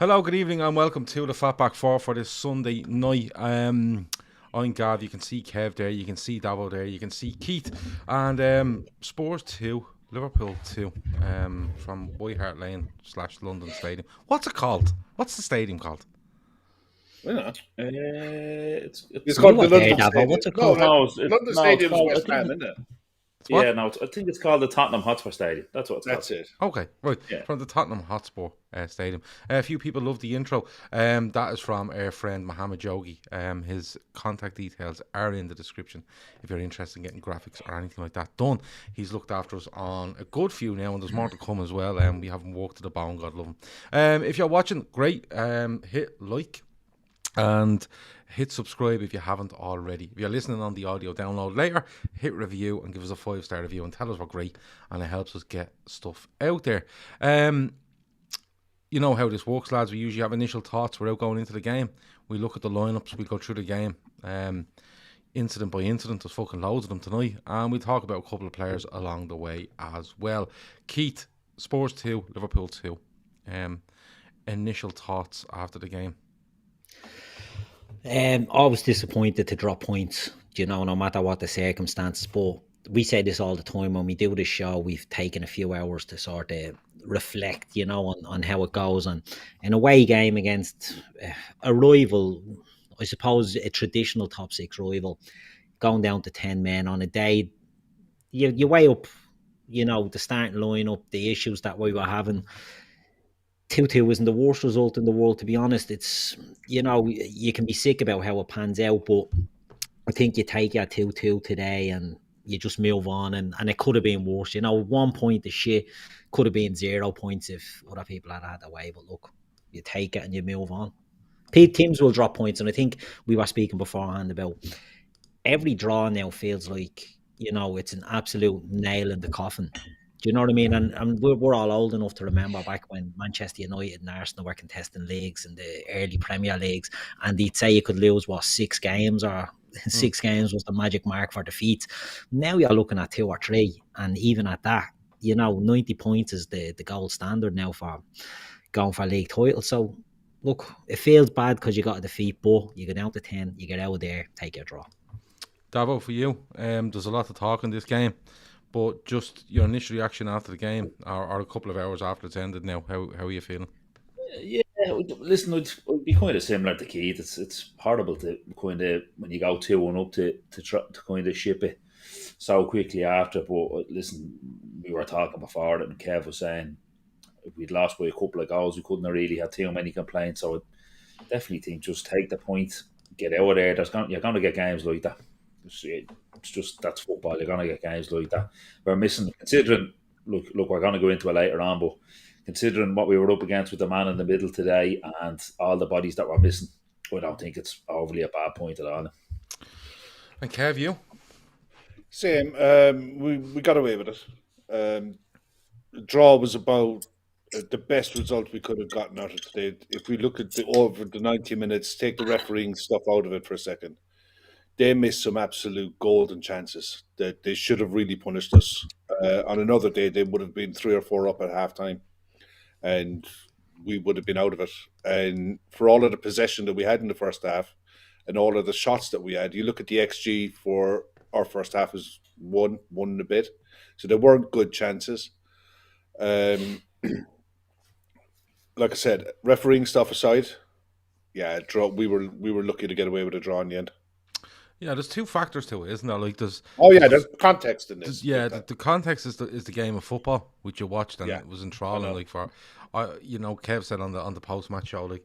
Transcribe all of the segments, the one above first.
Hello, good evening, and welcome to the Fatback 4 for this Sunday night. I'm Gav. You can see Kev there, you can see Davo there, you can see Keith, and Spurs 2, Liverpool 2, from White Hart Lane / London Stadium. What's it called? What's the stadium called? Why not? It's called the London Stadium. What's it called? London Stadium is West Ham, isn't it? Yeah, no, I think it's called the Tottenham Hotspur Stadium. That's what it's called. That's it. Okay, right. Yeah. From the Tottenham Hotspur Stadium. A few people love the intro. That is from our friend Mohammed Jogee. His contact details are in the description if you're interested in getting graphics or anything like that done. He's looked after us on a good few now, and there's more to come as well. We haven't walked to the bone, God love him. If you're watching, great. Hit like and hit subscribe if you haven't already. If you're listening on the audio download later, hit review and give us a 5-star review and tell us we're great, and it helps us get stuff out there. You know how this works, lads. We usually have initial thoughts without going into the game. We look at the lineups, we go through the game, incident by incident. There's fucking loads of them tonight, and we talk about a couple of players along the way as well. Keith, Spurs 2, Liverpool 2. Initial thoughts after the game. I was disappointed to drop points, no matter what the circumstances. But we say this all the time when we do this show. We've taken a few hours to sort of reflect, on how it goes. And an away game against a rival, I suppose a traditional top 6 rival, going down to 10 men on a day, you weigh up, the starting lineup, the issues that we were having. 2-2 isn't the worst result in the world, to be honest. It's, you can be sick about how it pans out, but I think you take your 2-2 today and you just move on, and it could have been worse. 1 point of shit could have been 0 points if other people had their way, but look, you take it and you move on. Teams will drop points, and I think we were speaking beforehand about every draw now feels like, it's an absolute nail in the coffin. Do you know what I mean? And we're all old enough to remember back when Manchester United and Arsenal were contesting leagues in the early Premier Leagues, and they'd say you could lose, 6 games, or 6 games was the magic mark for defeats. Now you're looking at 2 or 3, and even at that, 90 points is the gold standard now for going for a league title. So, look, it feels bad because you got a defeat, but you go down to 10, you get out of there, take your draw. Davo, for you, there's a lot to talk in this game. But just your initial reaction after the game, or a couple of hours after it's ended now, how are you feeling? Yeah, listen, it'd be kind of similar to Keith. It's horrible to kind of, when you go 2-1 up, to try to kind of ship it so quickly after. But listen, we were talking before it, and Kev was saying if we'd lost by a couple of goals, we couldn't have really had too many complaints. So I definitely think just take the point, get out of there. You're going to get games like that. It's just, that's football. You're going to get games like that. We're missing, considering, look, we're going to go into it later on, but considering what we were up against with the man in the middle today and all the bodies that were missing, I don't think it's overly a bad point at all. And Kev, you? Same. We got away with it. The draw was about the best result we could have gotten out of today. If we look at over the 90 minutes, take the refereeing stuff out of it for a second. They missed some absolute golden chances that they should have really punished us. On another day, they would have been 3 or 4 up at halftime, and we would have been out of it. And for all of the possession that we had in the first half, and all of the shots that we had, you look at the XG for our first half is 1 and a bit, so there weren't good chances. Like I said, refereeing stuff aside, yeah, draw. We were lucky to get away with a draw in the end. Yeah, there's 2 factors to it, isn't there? Like there's context in this. The context is the game of football which you watched, and it was enthralling. Like Kev said on the post match show, like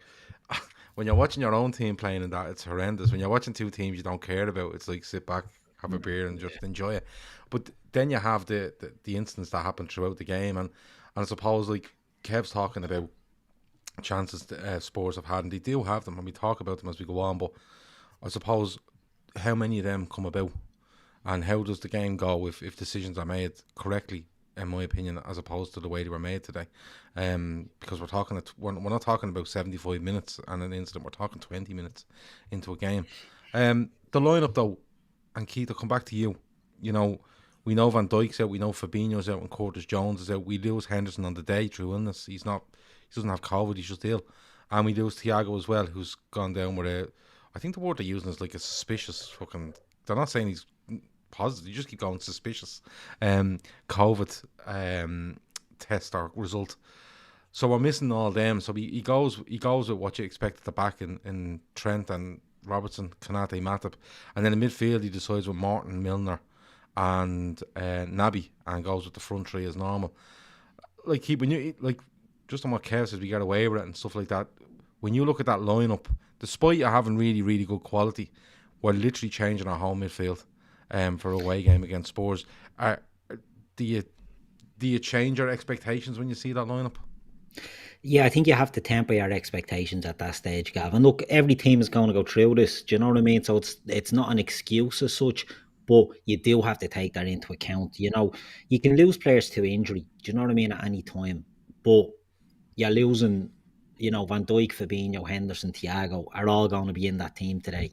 when you're watching your own team playing in that, it's horrendous. When you're watching 2 teams you don't care about, it's like sit back, have a beer, and just enjoy it. But then you have the incidents that happen throughout the game, and I suppose like Kev's talking about chances Spurs have had, and they do have them, and we talk about them as we go on. But I suppose, how many of them come about, and how does the game go if decisions are made correctly, in my opinion, as opposed to the way they were made today? Because we're not talking about 75 minutes and an incident, we're talking 20 minutes into a game. The lineup though, and Keith, I'll come back to you. We know Van Dijk's out, we know Fabinho's out, and Curtis Jones is out. We lose Henderson on the day through illness. He doesn't have COVID, he's just ill. And we lose Thiago as well, who's gone down with a, I think the word they're using is like a suspicious fucking, they're not saying he's positive, you just keep going suspicious COVID test or result. So we're missing all them. So he goes with what you expect at the back in Trent and Robertson, Konate, Matip. And then in midfield he decides with Morton, Milner and Naby, and goes with the front three as normal. Like when you like, just on what Kev says, we get away with it and stuff like that. When you look at that lineup, despite you having really, really good quality, we're literally changing our whole midfield for a away game against Spurs. Do you change your expectations when you see that lineup? Yeah, I think you have to temper your expectations at that stage, Gavin. Look, every team is going to go through this. Do you know what I mean? So it's not an excuse as such, but you do have to take that into account. You know, you can lose players to injury. Do you know what I mean? At any time, but you're losing. You know, Van Dijk, Fabinho, Henderson, Thiago are all going to be in that team today,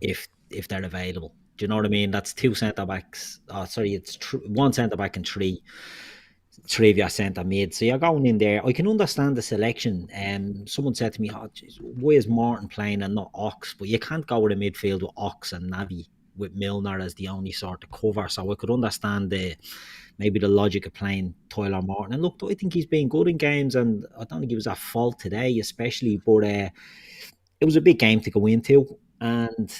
if they're available. Do you know what I mean? That's two centre backs. Oh, sorry, it's one centre back and three of your centre mid. So you're going in there. I can understand the selection. Someone said to me, oh, geez, why is Morton playing and not Ox? But you can't go with a midfield with Ox and Naby with Milner as the only sort of cover. So I could understand maybe the logic of playing Tyler Morton. And look, I think he's been good in games, and I don't think he was at fault today, especially. But it was a big game to go into. And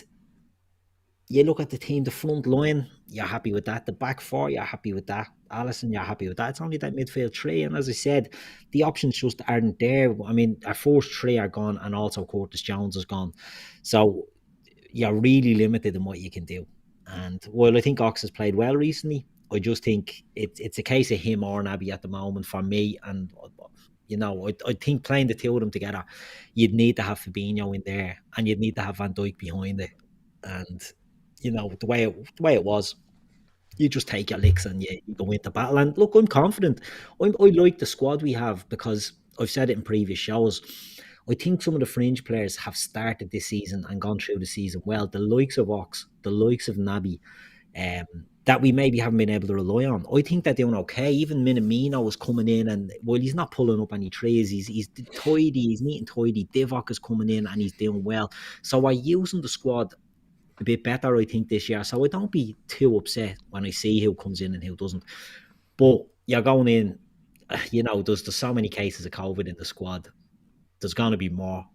you look at the team, the front line, you're happy with that. The back four, you're happy with that. Alisson, you're happy with that. It's only that midfield three. And as I said, the options just aren't there. I mean, our first three are gone, and also Curtis Jones is gone. So you're really limited in what you can do. And while I think Ox has played well recently, I just think it's a case of him or Naby at the moment for me. And, you know, I think playing the two of them together, you'd need to have Fabinho in there, and you'd need to have Van Dijk behind it. And, you know, the way it was, you just take your licks and you go into battle. And look, I'm confident. I like the squad we have, because I've said it in previous shows. I think some of the fringe players have started this season and gone through the season well. The likes of Ox, the likes of Naby, that we maybe haven't been able to rely on. I think they're doing okay. Even Minamino is coming in, and while he's not pulling up any trees, he's tidy, he's neat and tidy. Divock is coming in and he's doing well. So we're using the squad a bit better, I think, this year. So I don't be too upset when I see who comes in and who doesn't. But you're going in, you know, there's so many cases of COVID in the squad. There's going to be more.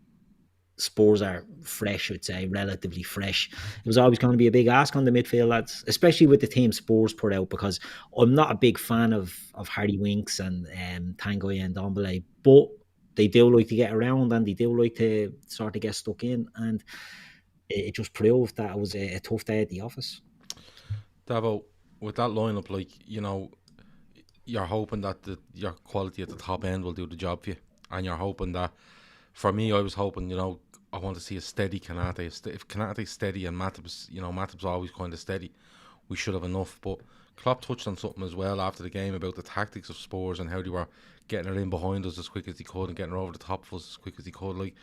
Spurs are fresh, I'd say, relatively fresh. It was always going to be a big ask on the midfield lads, especially with the team Spurs put out, because I'm not a big fan of Harry Winks and Tanguy and Ndombele, but they do like to get around and they do like to sort of get stuck in, and it just proved that it was a tough day at the office. Davo, with that lineup, like, you know, you're hoping that your quality at the top end will do the job for you, and you're hoping that. For me, I was hoping, you know, I want to see a steady Konate. If Konate's steady and Matip's, you know, Matip's always kind of steady, we should have enough. But Klopp touched on something as well after the game about the tactics of Spurs and how they were getting it in behind us as quick as they could and getting it over the top of us as quick as they could. Like,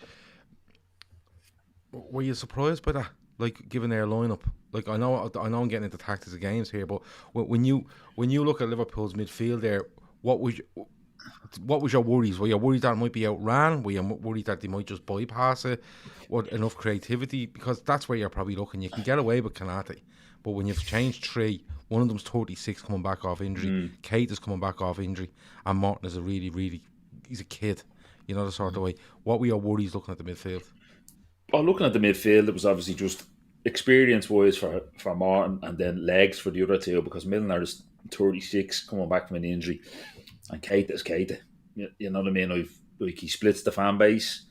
were you surprised by that? Like, given their lineup, like I know I'm getting into tactics of games here, but when you look at Liverpool's midfield there, what was your worries? Were you worried that it might be outran? Were you worried that they might just bypass it? Or enough creativity? Because that's where you're probably looking. You can get away with Konate, but when you've changed three, one of them's 36 coming back off injury, Kate is coming back off injury, and Morton is he's a kid. You know, the sort of way. What were your worries looking at the midfield? Well, looking at the midfield, it was obviously just experience-wise for Morton, and then legs for the other two, because Milner is 36 coming back from an injury. And Keita is Keita. You know what I mean? He splits the fan base.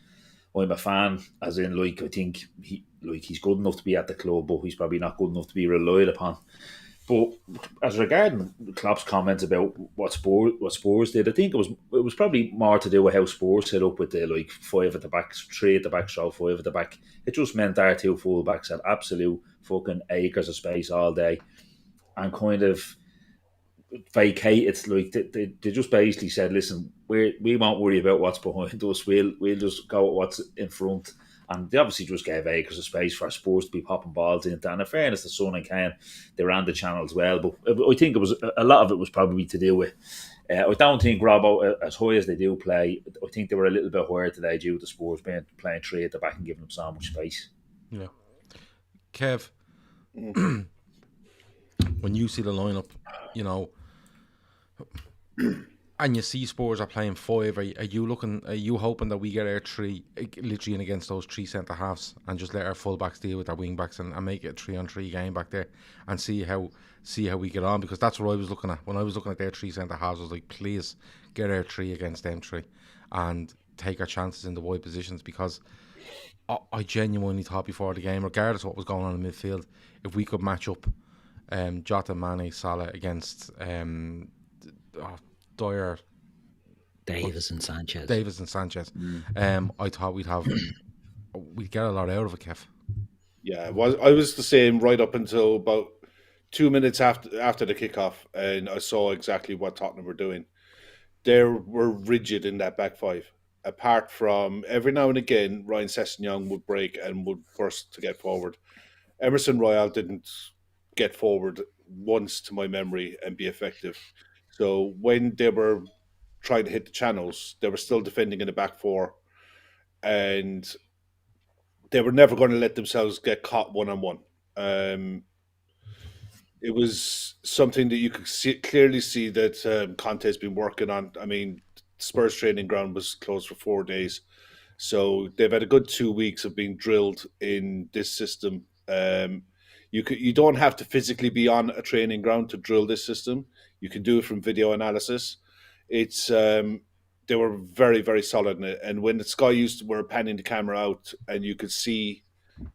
I'm a fan, as in, like, I think he's good enough to be at the club, but he's probably not good enough to be relied upon. But as regarding Klopp's comments about what Spurs did, I think it was probably more to do with how Spurs set up with the, like, 5 at the back, 3 at the back, 5 at the back. It just meant our 2 full-backs had absolute fucking acres of space all day, and kind of vacated. Like, they just basically said, listen, we won't worry about what's behind us, we'll just go with what's in front. And they obviously just gave acres of space for Spurs to be popping balls into. And in fairness to Son and Kane, they ran the channels well. But I think it was a lot of it was probably to do with I don't think Robbo, as high as they do play, I think they were a little bit higher today due to Spurs playing 3 at the back and giving them so much space. Yeah. Kev, when you see the lineup, you know, and you see Spurs are playing 5, are you hoping that we get our 3 literally in against those 3 centre halves and just let our full backs deal with our wing backs and make it a 3-on-3 game back there and see how we get on? Because that's what I was looking at when I was looking at their 3 centre halves. I was like, please get our 3 against them 3 and take our chances in the wide positions, because I genuinely thought before the game, regardless of what was going on in midfield, if we could match up Jota, Mane, Salah against Dyer, Davis and Sanchez. I thought we'd get a lot out of it, Kev. Yeah, I was the same right up until about 2 minutes after the kickoff, and I saw exactly what Tottenham were doing. They were rigid in that back 5. Apart from every now and again, Ryan Sessegnon would break and would burst to get forward. Emerson Royal didn't get forward once to my memory and be effective. So when they were trying to hit the channels, they were still defending in the back 4, and they were never going to let themselves get caught one-on-one. It was something that you could clearly see that Conte's been working on. I mean, Spurs training ground was closed for 4 days, so they've had a good 2 weeks of being drilled in this system. You don't have to physically be on a training ground to drill this system. You can do it from video analysis. It's they were very, very solid in it. And when the Sky were panning the camera out, and you could see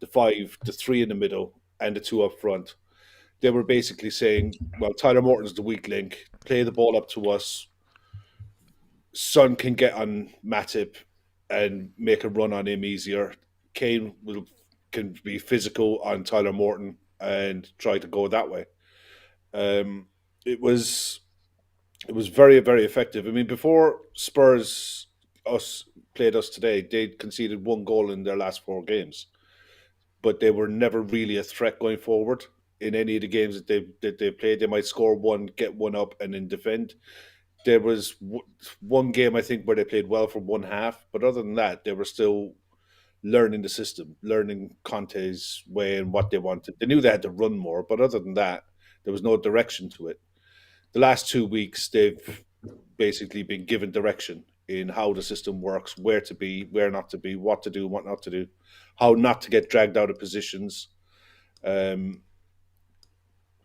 the 5, the 3 in the middle, and the 2 up front, they were basically saying, well, Tyler Morton's the weak link. Play the ball up to us. Son can get on Matip and make a run on him easier. Kane can be physical on Tyler Morton and try to go that way. It was very, very effective. I mean, before Spurs played us today, they conceded 1 goal in their last 4 games, but they were never really a threat going forward in any of the games that they played. They might score 1, get 1 up, and then defend. There was 1 game, I think, where they played well for 1 half, but other than that, they were still learning the system, learning Conte's way and what they wanted. They knew they had to run more, but other than that, there was no direction to it. The last 2 weeks, they've basically been given direction in how the system works, where to be, where not to be, what to do, what not to do, how not to get dragged out of positions.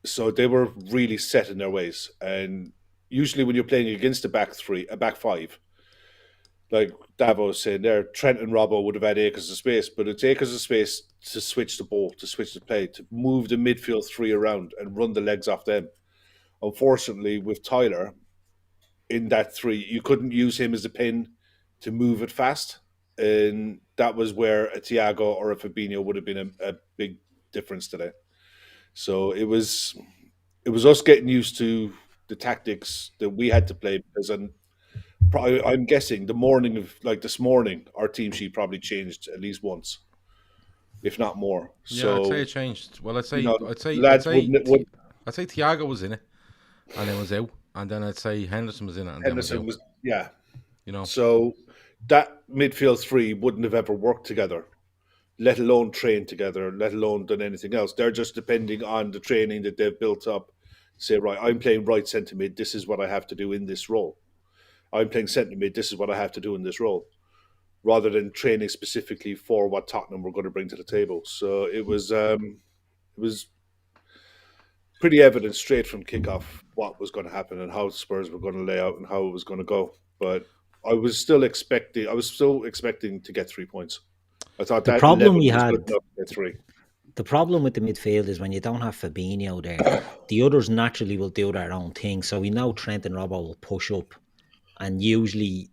So they were really set in their ways. And usually when you're playing against a back 5, like Davo was saying there, Trent and Robbo would have had acres of space, but it's acres of space to switch the ball, to switch the play, to move the midfield 3 around and run the legs off them. Unfortunately, with Tyler in that 3, you couldn't use him as a pin to move it fast. And that was where a Thiago or a Fabinho would have been a big difference today. So it was us getting used to the tactics that we had to play, because I'm guessing the morning of, like this morning, our team sheet probably changed at least once, if not more. Yeah, so, I'd say it changed. Well, I'd say Thiago was in it, and then was out, and then I'd say Henderson was in it, and Henderson then was was, yeah. You know, so that midfield 3 wouldn't have ever worked together, let alone train together, let alone done anything else. They're just depending on the training that they've built up. Say, right, I'm playing right centre mid. This is what I have to do in this role. I'm playing centre mid. This is what I have to do in this role, rather than training specifically for what Tottenham were going to bring to the table. So it was pretty evident straight from kickoff what was going to happen and how Spurs were going to lay out and how it was going to go. But I was still expecting to get 3 points. I thought the that problem we was had, good enough to get 3. The problem with the midfield is when you don't have Fabinho there, the others naturally will do their own thing. So we know Trent and Robbo will push up, and usually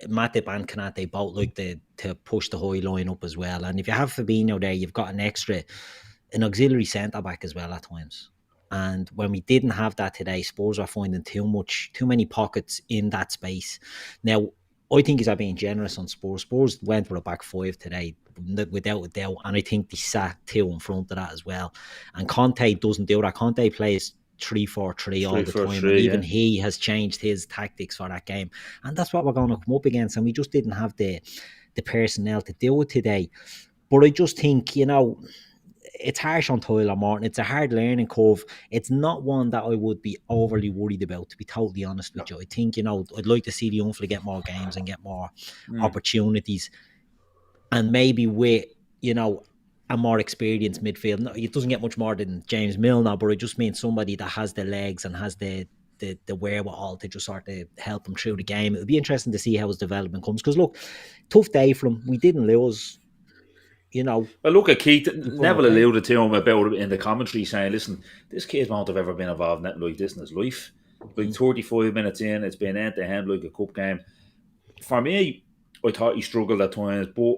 Matip and Kanate both like to push the high line up as well. And if you have Fabinho there, you've got an auxiliary centre back as well at times. And when we didn't have that today, Spurs are finding too many pockets in that space. Now, I think he's being generous on Spurs. Spurs went for a back 5 today, without a doubt, and I think they sat 2 in front of that as well. And Conte doesn't do that. Conte plays 3-4-3 all the time, and even he has changed his tactics for that game, and that's what we're going to come up against, and we just didn't have the personnel to do it today. But I just think, you know, it's harsh on Tyler Morton. It's a hard learning curve. It's not one that I would be overly worried about, to be totally honest with you. I think, you know, I'd like to see the Unfiltered get more games and get more opportunities, and maybe with, you know, a more experienced midfield. No, it doesn't get much more than James Milner, but it just means somebody that has the legs and has the wherewithal to just sort of help him through the game. It'll be interesting to see how his development comes, because look, tough day for him. We didn't lose. You know, well, look at Keith. Neville alluded to him about it in the commentary, saying, "Listen, this kid won't have ever been involved in anything like this in his life. Like 35 minutes in, it's been end to end like a cup game." For me, I thought he struggled at times, but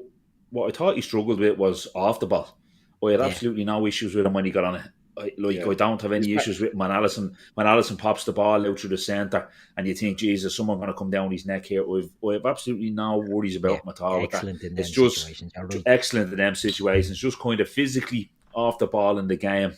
what I thought he struggled with was off the ball. I had absolutely no issues with him when he got on it. I don't have any issues with him when Alisson pops the ball out through the centre, and you think, Jesus, someone going to come down his neck here. I have absolutely no worries about him at all. Excellent in them situations. Excellent in them situations. Just kind of physically off the ball in the game.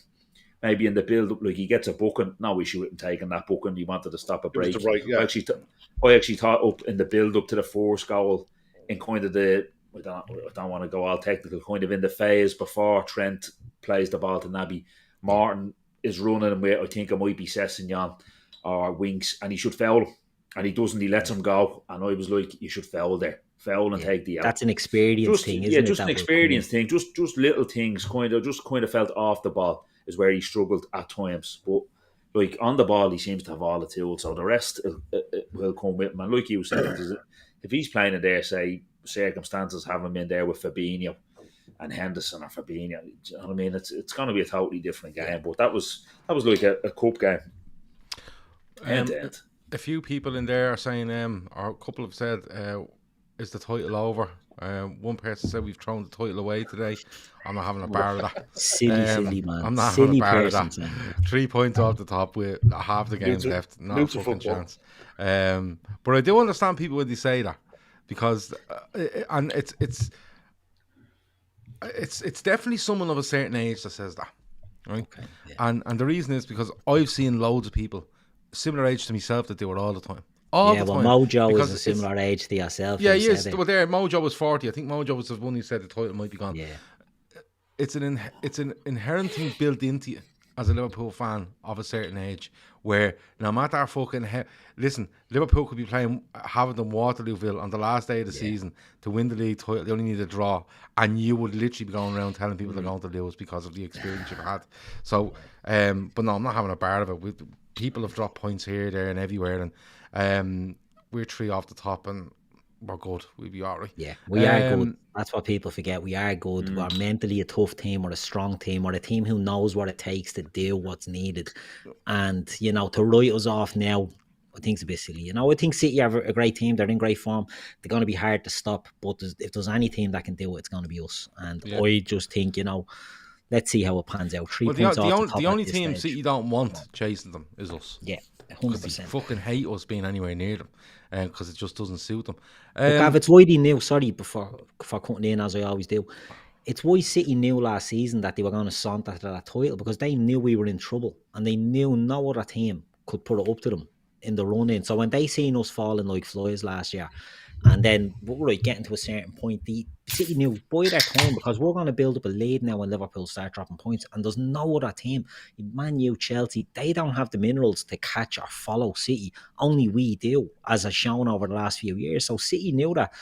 Maybe in the build-up, like he gets a booking. No issue with him taking that booking. He wanted to stop a break. I actually thought up in the build-up to the fourth goal, in kind of the, I don't want to go all technical, kind of in the phase before Trent plays the ball to Naby. Morton is running him with, I think it might be Sessegnon or Winks, and he should foul him. And he doesn't, he lets him go. And I was like, you should foul there. Foul and take the out. That's an experience thing, isn't it? Yeah, just an experience thing. Just little things, kind of felt off the ball is where he struggled at times. But like on the ball, he seems to have all the tools. So the rest will come with him. And like you said, if he's playing in there, say, circumstances have him in there with Fabinho and Henderson or Fabinho, you know what I mean? It's going to be a totally different game. But that was like a cup game. End to end. A few people in there are saying, or a couple have said, is the title over? One person said we've thrown the title away today. I'm not having a bar of that. Silly man. I'm not silly having a bar of that. 3 points off the top with half the games left. Not a fucking chance. But I do understand people when they say that, because and it's definitely someone of a certain age that says that, right? Okay, yeah. And the reason is because I've seen loads of people similar age to myself that do it all the time. Mojo is a similar age to yourself. Yeah, he is. Well, there, Mojo was 40. I think Mojo was the one who said the title might be gone. Yeah, it's an inherent thing built into you as a Liverpool fan of a certain age, where no matter fucking listen, Liverpool could be playing Havant and Waterlooville on the last day of the season to win the league title. They only need a draw, and you would literally be going around telling people they're going to lose because of the experience you've had. So, but no, I'm not having a bar of it. People have dropped points here, there, and everywhere, and we're 3 off the top, and we're good. We'll be all right. Yeah, we are good. That's what people forget. We are good. We're mentally a tough team. We're a strong team. We're a team who knows what it takes to do what's needed. And, you know, to write us off now, I think it's a bit silly. You know, I think City are a great team. They're in great form. They're going to be hard to stop. But if there's any team that can do it, it's going to be us. And I just think, you know, let's see how it pans out. 3 points off the top. The only team City don't want chasing them is us. Yeah, 100%. They fucking hate us being anywhere near them, because it just doesn't suit them. Gav, it's why they knew. Sorry, before cutting in as I always do. It's why City knew last season that they were going to saunter to that title, because they knew we were in trouble, and they knew no other team could put it up to them in the run in. So when they seen us falling like flies last year, and then we were getting to a certain point, the City knew by their time, because we're going to build up a lead now when Liverpool start dropping points, and there's no other team, Man U, Chelsea, they don't have the minerals to catch or follow City. Only we do, as has shown over the last few years. So City knew that.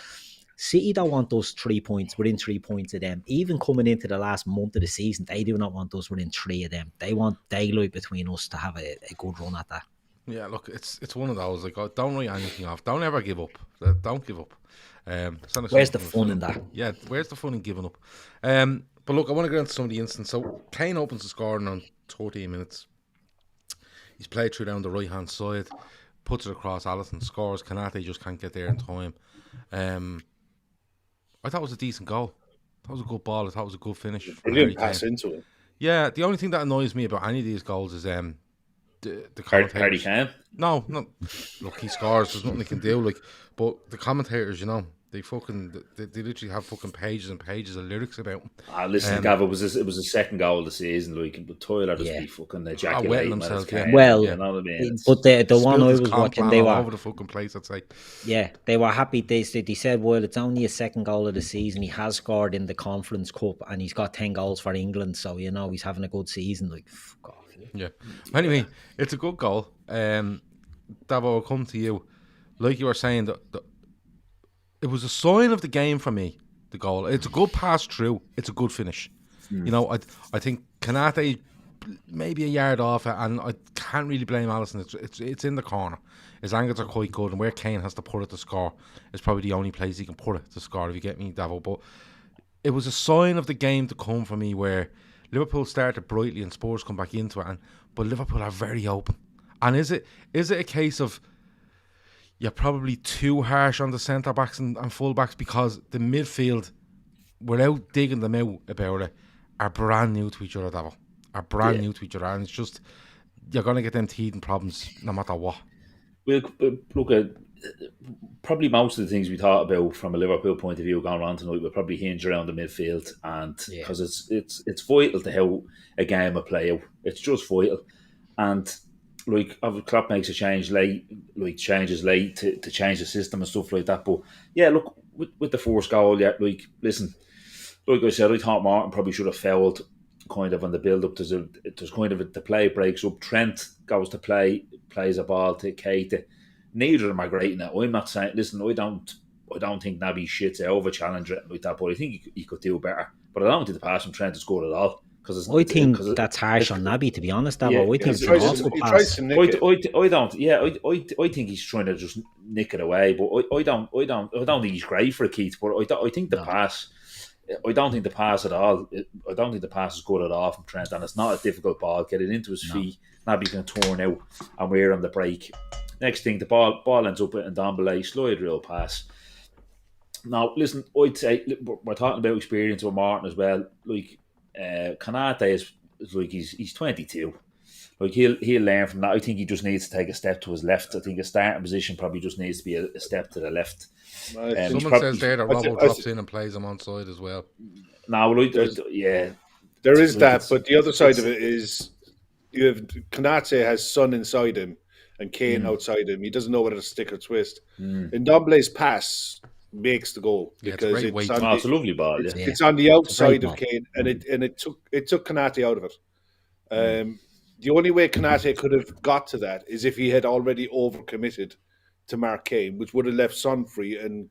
City don't want us 3 points, within 3 points of them. Even coming into the last month of the season, they do not want us within 3 of them. They want daylight between us to have a good run at that. Yeah, look, it's one of those, like, don't write anything off. Don't ever give up. Don't give up. Where's the fun in that? Yeah, where's the fun in giving up? But look, I want to get into some of the instance. So Kane opens the scoring on 13 minutes. He's played through down the right hand side, puts it across Alisson, scores. Kanate just can't get there in time. I thought it was a decent goal. That was a good ball. I thought it was a good finish. Brilliant pass into it. Yeah, the only thing that annoys me about any of these goals is the Harry commentators. Kane. No. Look, he scores. There's nothing he can do. Like, but the commentators, they literally have fucking pages and pages of lyrics about him. Listen, Gav, it was a second goal of the season. Like, but Tyler just be fucking ejaculating themselves. Kane, well, you know what I mean? But the one I was watching, they were all over the fucking place. I'd say. Yeah, they were happy. They said, well, it's only his second goal of the season. He has scored in the Conference Cup, and he's got 10 goals for England. So he's having a good season. Like, fuck off. Yeah. Anyway, it's a good goal. Davo, I'll come to you. Like you were saying, it was a sign of the game for me. The goal. It's a good pass through. It's a good finish. I think Kanate maybe a yard off it, and I can't really blame Alisson. It's in the corner. His angles are quite good, and where Kane has to put it to score is probably the only place he can put it to score. If you get me, Davo. But it was a sign of the game to come for me, where Liverpool started brightly and Spurs come back into it, but Liverpool are very open. And is it a case of you're probably too harsh on the centre backs and full backs, because the midfield, without digging them out about it, are brand new to each other, Davo. Are brand new to each other, and it's just you're gonna get them teething problems no matter what. We'll look at probably most of the things we thought about from a Liverpool point of view going on tonight will probably hinge around the midfield, and because it's vital to how a game will play out. It's just vital, and like Klopp makes a change late, like changes late to change the system and stuff like that. But yeah, look with the first goal, like listen, like I said, I thought Morton probably should have fouled kind of on the build up. There's kind of the play breaks up. Trent goes to plays a ball to Keita. Neither of them are great in it. I'm not saying, listen, I don't think Naby shits over challenge like that, but I think he could do better. But I don't think the pass from Trent is good at all. I think that's harsh on Naby, to be honest. I think it's an awful pass. I think he's trying to just nick it away, but I don't think he's great for a Keith. But I think the pass. I don't think the pass at all. I don't think the pass is good at all from Trent, and it's not a difficult ball. Get it into his feet. Naby's going to turn out, and we're on the break. Next thing, the ball ends up in Ndombele, slide real pass. Now, listen, I'd say we're talking about experience with Morton as well. Like Kanate is like he's 22. Like he'll learn from that. I think he just needs to take a step to his left. I think his starting position probably just needs to be a step to the left. Someone says there that Robbo drops in and plays him on side as well. No, there is that, but the other side of it is you have Kanate has Son inside him and Kane outside him. He doesn't know whether to stick or twist. Ndombele's pass makes the goal because it's a lovely ball. It's on the outside of Kane, and it took Kanate out of it. The only way Kanate could have got to that is if he had already overcommitted to Mark Kane, which would have left Son free, and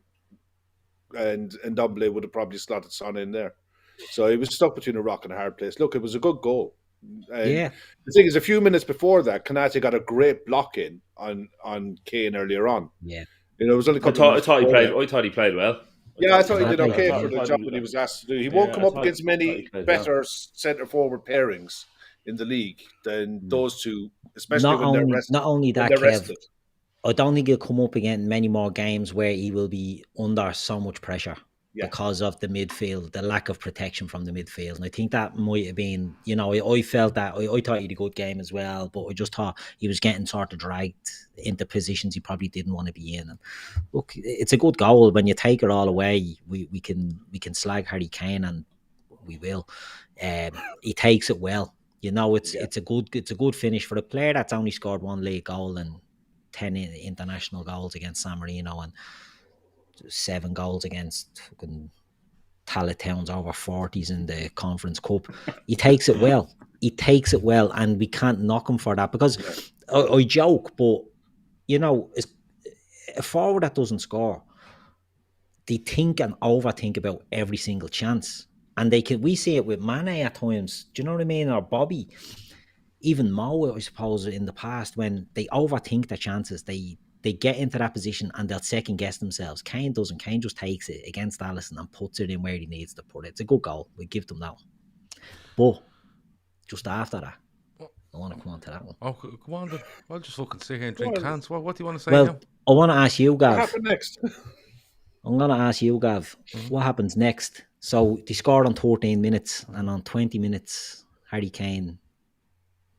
Ndombele would have probably slotted Son in there. So he was stuck between a rock and a hard place. Look, it was a good goal. The thing is, a few minutes before that, Kanate got a great block in on Kane earlier on. Yeah, it was only. I thought he played well. Yeah, I thought he did okay for the job that he was asked to do. He won't come up against many better centre forward pairings in the league than those two, especially when they're rested. Not only that, Kev, I don't think he'll come up against many more games where he will be under so much pressure because of the midfield, the lack of protection from the midfield. And I think that might have been, I felt that. I thought he had a good game as well, but I just thought he was getting sort of dragged into positions he probably didn't want to be in. And look, it's a good goal. When you take it all away, we can slag Harry Kane, and we will. He takes it well. It's a good finish for a player that's only scored one league goal and 10 international goals against San Marino and 7 goals against fucking Talatown's over 40s in the Conference Cup. He takes it well. And we can't knock him for that, because I joke, but a forward that doesn't score, they think and overthink about every single chance. And we see it with Mane at times. Do you know what I mean? Or Bobby. Even Mo, I suppose, in the past, when they overthink their chances, they get into that position and they'll second guess themselves. Kane doesn't. Kane just takes it against Alisson and puts it in where he needs to put it. It's a good goal. We give them that one. But just after that, I want to come on to that one. Oh, come on, I'll just fucking sit here and drink cans. What do you want to say now? Well, I want to ask you, Gav. What happened next? I'm going to ask you, Gav, what happens next? So they scored on 13 minutes, and on 20 minutes, Harry Kane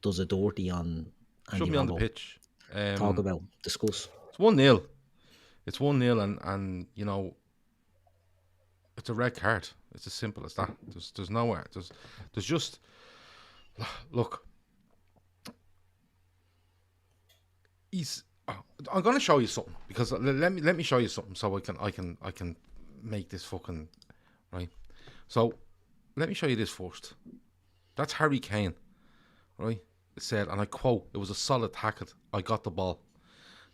does a dirty on And Should be on the pitch. Talk about, discuss. It's 1-0. It's 1-0, and you know, it's a red card. It's as simple as that. There's nowhere. There's just look. I'm going to show you something, because let me show you something so I can make this fucking right. So let me show you this first. That's Harry Kane, right? It said, and I quote, "It was a solid tackle. I got the ball."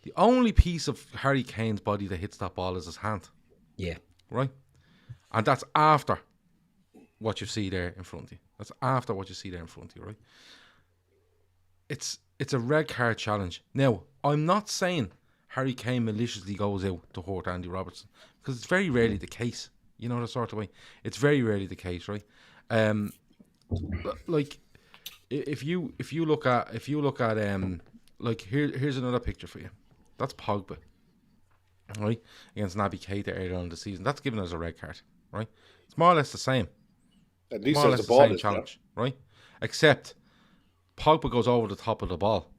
The only piece of Harry Kane's body that hits that ball is his hand. Yeah. Right? And that's after what you see there in front of you. That's after what you see there in front of you, right? It's a red card challenge. Now, I'm not saying Harry Kane maliciously goes out to hurt Andy Robertson, because it's very rarely the case. You know, the sort of way. It's very rarely the case, right? Like, if you look at like here's another picture for you. That's Pogba, right, against Naby Keita earlier on in the season. That's given us a red card, right? It's more or less the same. At least more or there's less the the ball same is challenge, right? Except Pogba goes over the top of the ball,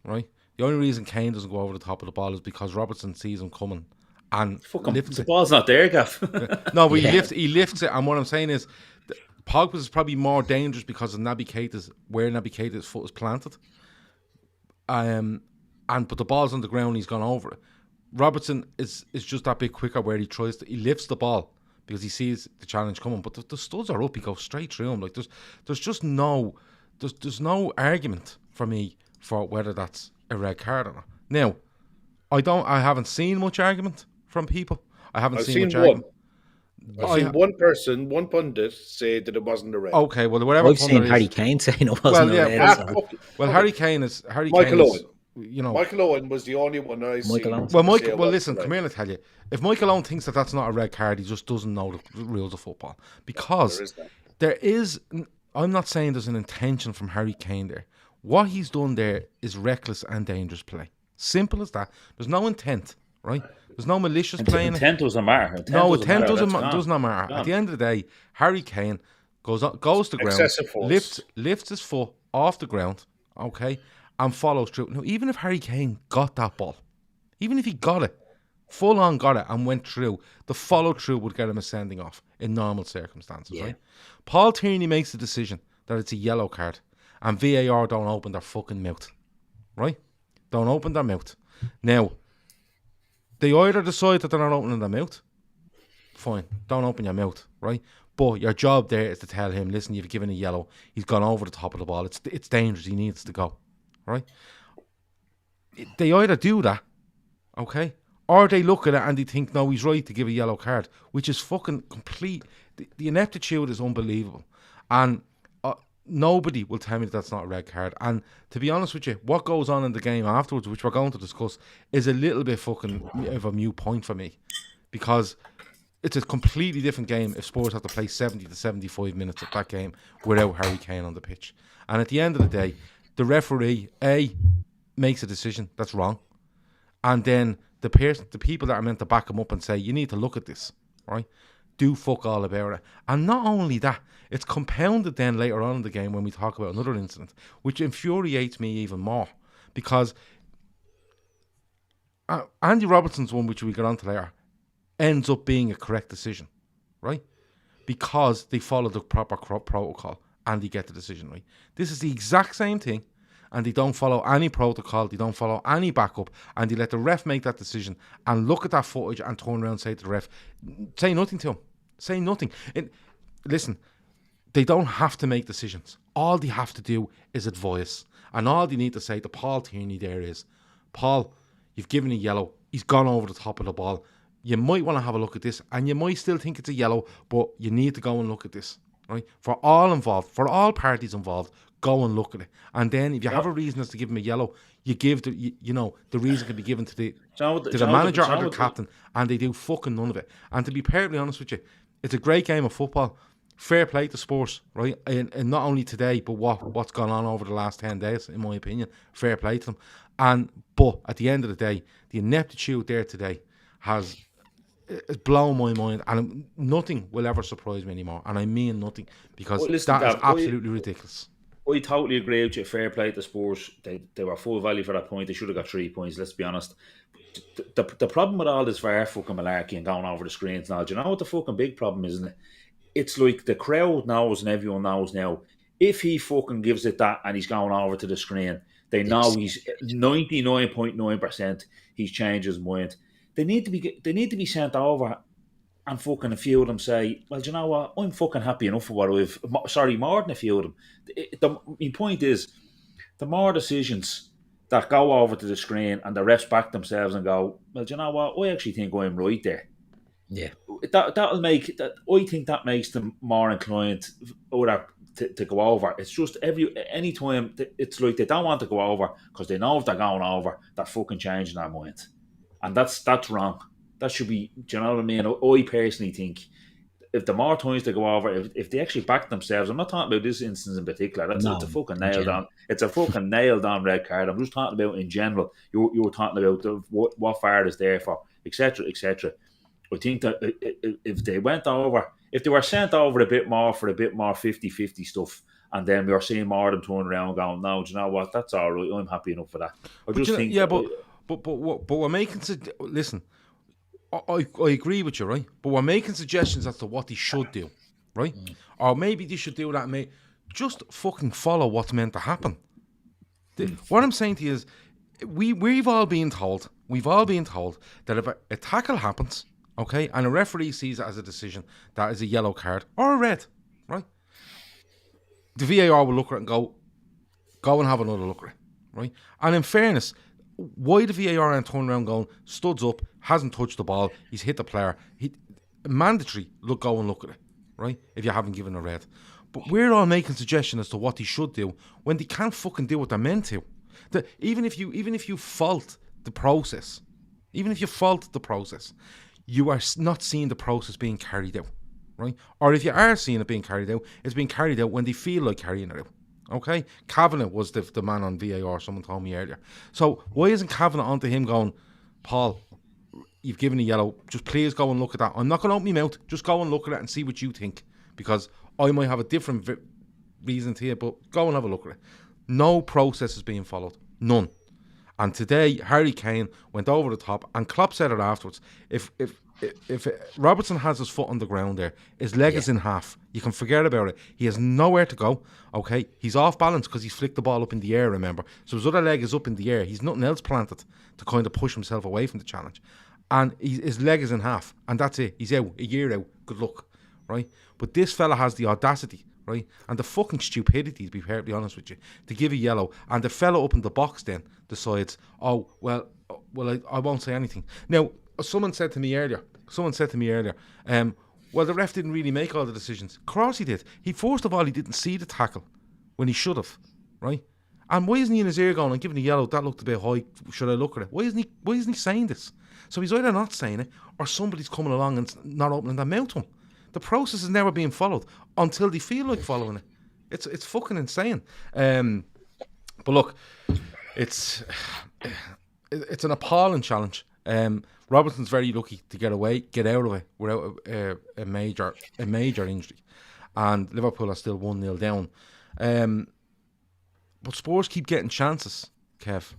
right? The only reason Kane doesn't go over the top of the ball is because Robertson sees him coming and lifts the it. ball's not there, Gav. No, but he lifts it, and what I'm saying is, Pogba's is probably more dangerous because of Naby Keita's, where Naby Keita's foot is planted. But the ball's on the ground, he's gone over it. Robertson is just that bit quicker, where he lifts the ball because he sees the challenge coming. But the studs are up, he goes straight through him. Like there's just no argument for me for whether that's a red card or not. Now, I haven't seen much argument from people. I've seen much argument. I've seen one person, one pundit, say that it wasn't a red. Okay, well, whatever. I've seen Harry Kane saying it wasn't a red. Well, Harry Kane is Michael Owen. You know, Michael Owen was the only one I see. Well, listen, come here and I tell you. If Michael Owen thinks that that's not a red card, he just doesn't know the rules of football. Because there is, I'm not saying there's an intention from Harry Kane there. What he's done there is reckless and dangerous play. Simple as that. There's no intent, right? There's no malicious play. Intent doesn't matter. Intent does not matter. At the end of the day, Harry Kane goes to the ground, lifts his foot off the ground, okay, and follows through. Now, even if Harry Kane got that ball, even if he got it, full on got it and went through, the follow through would get him a sending off in normal circumstances, right? Paul Tierney makes the decision that it's a yellow card, and VAR don't open their fucking mouth, right? Don't open their mouth. Now, they either decide that they're not opening their mouth, fine, don't open your mouth, right? But your job there is to tell him, listen, you've given a yellow, he's gone over the top of the ball, it's dangerous, he needs to go, right? They either do that, okay, or they look at it and they think, no, he's right to give a yellow card, which is fucking complete. The ineptitude is unbelievable. And nobody will tell me that that's not a red card. And to be honest with you, what goes on in the game afterwards, which we're going to discuss, is a little bit fucking of a mute point for me. Because it's a completely different game if Spurs have to play 70 to 75 minutes of that game without Harry Kane on the pitch. And at the end of the day, the referee, makes a decision that's wrong. And then the people that are meant to back him up and say, you need to look at this, right? Do fuck all about it. And not only that, it's compounded then later on in the game when we talk about another incident, which infuriates me even more, because Andy Robertson's one, which we get on to later, ends up being a correct decision, right? Because they follow the proper protocol and they get the decision right. This is the exact same thing, and they don't follow any protocol, they don't follow any backup, and they let the ref make that decision and look at that footage and turn around and say to the ref, say nothing to him. Say nothing. Listen, they don't have to make decisions. All they have to do is advise. And all they need to say to Paul Tierney there is, Paul, you've given a yellow. He's gone over the top of the ball. You might want to have a look at this, and you might still think it's a yellow, but you need to go and look at this, right? For all involved, for all parties involved, go and look at it. And then if you have a reason as to give him a yellow, you give the reason can be given to the manager or the captain, and they do fucking none of it. And to be perfectly honest with you, it's a great game of football. Fair play to Spurs, right? And not only today, but what's gone on over the last 10 days, in my opinion. Fair play to them. But at the end of the day, the ineptitude there today has blown my mind, and nothing will ever surprise me anymore. And I mean nothing, because that is absolutely ridiculous. I totally agree with you. Fair play to Spurs. They were full value for that point. They should have got 3 points, let's be honest. The problem with all this VAR fucking malarkey and going over the screens now, do you know what the fucking big problem is, isn't it? It's like the crowd knows and everyone knows now, if he fucking gives it that and he's going over to the screen, they know he's 99.9% he's changed his mind. They need to be sent over and fucking a few of them say, well, do you know what? I'm fucking happy enough with what more than a few of them. My point is, the more decisions that go over to the screen and the refs back themselves and go, well, do you know what? I actually think I'm right there. Yeah. That'll make that. I think that makes them more inclined to go over. It's just any time it's like they don't want to go over because they know if they're going over, they're fucking changing their mind, and that's wrong. That should be. Do you know what I mean? I personally think if the more times they go over, if they actually back themselves, I'm not talking about this instance in particular. It's a fucking nailed on. It's a fucking nailed on red card. I'm just talking about in general. You were talking about what VAR is there for, etc., etc. I think that if they went over, if they were sent over a bit more for a bit more 50-50 stuff, and then we were seeing more of them turn around going, no, do you know what? That's all right. I'm happy enough for that. I just think, but we're making. Listen, I agree with you, right? But we're making suggestions as to what they should do, right? Or maybe they should do that. Just fucking follow what's meant to happen. What I'm saying to you is, we've all been told that if a tackle happens, okay, and a referee sees it as a decision, that is a yellow card or a red, right? The VAR will look at it and go and have another look at it, right? And in fairness, why the VAR and turn around going, studs up, hasn't touched the ball, he's hit the player, mandatory, go and look at it, right? If you haven't given a red. But we're all making suggestions as to what he should do when they can't fucking do what they're meant to. Even if you fault the process, you are not seeing the process being carried out, right? Or if you are seeing it being carried out, it's being carried out when they feel like carrying it out. Okay? Kavanagh was the man on VAR, someone told me earlier. So why isn't Kavanagh onto him going, Paul, you've given a yellow, just please go and look at that. I'm not going to open my mouth, just go and look at it and see what you think, because I might have a different reason to you, but go and have a look at it. No process is being followed. None. And today, Harry Kane went over the top, and Klopp said it afterwards. If Robertson has his foot on the ground there, his leg is in half. You can forget about it. He has nowhere to go. Okay, he's off balance because he's flicked the ball up in the air. Remember, so his other leg is up in the air. He's nothing else planted to kind of push himself away from the challenge, and his leg is in half, and that's it. He's out, a year out. Good luck, right? But this fella has the audacity, right, and the fucking stupidity, to be perfectly honest with you, to give a yellow, and the fella up in the box then decides, I won't say anything. Now, someone said to me earlier, well, the ref didn't really make all the decisions. Of course he did. He didn't see the tackle when he should have, right? And why isn't he in his ear going and giving a yellow? That looked a bit high. Should I look at it? Why isn't he saying this? So he's either not saying it, or somebody's coming along and not opening their mouth to him. The process is never being followed until they feel like following it. It's fucking insane. But look, it's an appalling challenge. Robertson's very lucky to get out of it without a major injury, and Liverpool are still 1-0 down. But Spurs keep getting chances, Kev.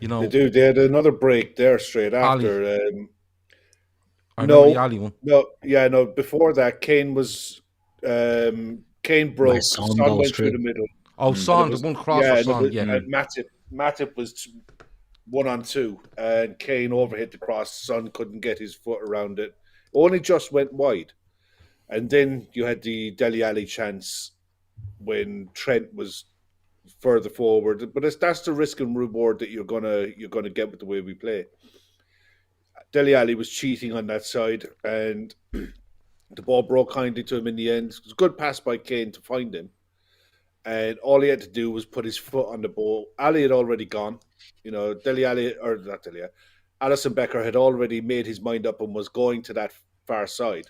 You know they do. They had another break there straight after. Ali one. No. Before that, Kane was Kane broke. Son went through the middle. Oh, Son, the one cross for Son. And Matip was 1-on-2, and Kane overhit the cross. Son couldn't get his foot around it. Only just went wide, and then you had the Dele Alli chance when Trent was further forward. But that's the risk and reward that you're gonna get with the way we play. Dele Alli was cheating on that side, and the ball broke kindly to him in the end. It was a good pass by Kane to find him, and all he had to do was put his foot on the ball. Ali had already gone. You know, Alisson Becker had already made his mind up and was going to that far side.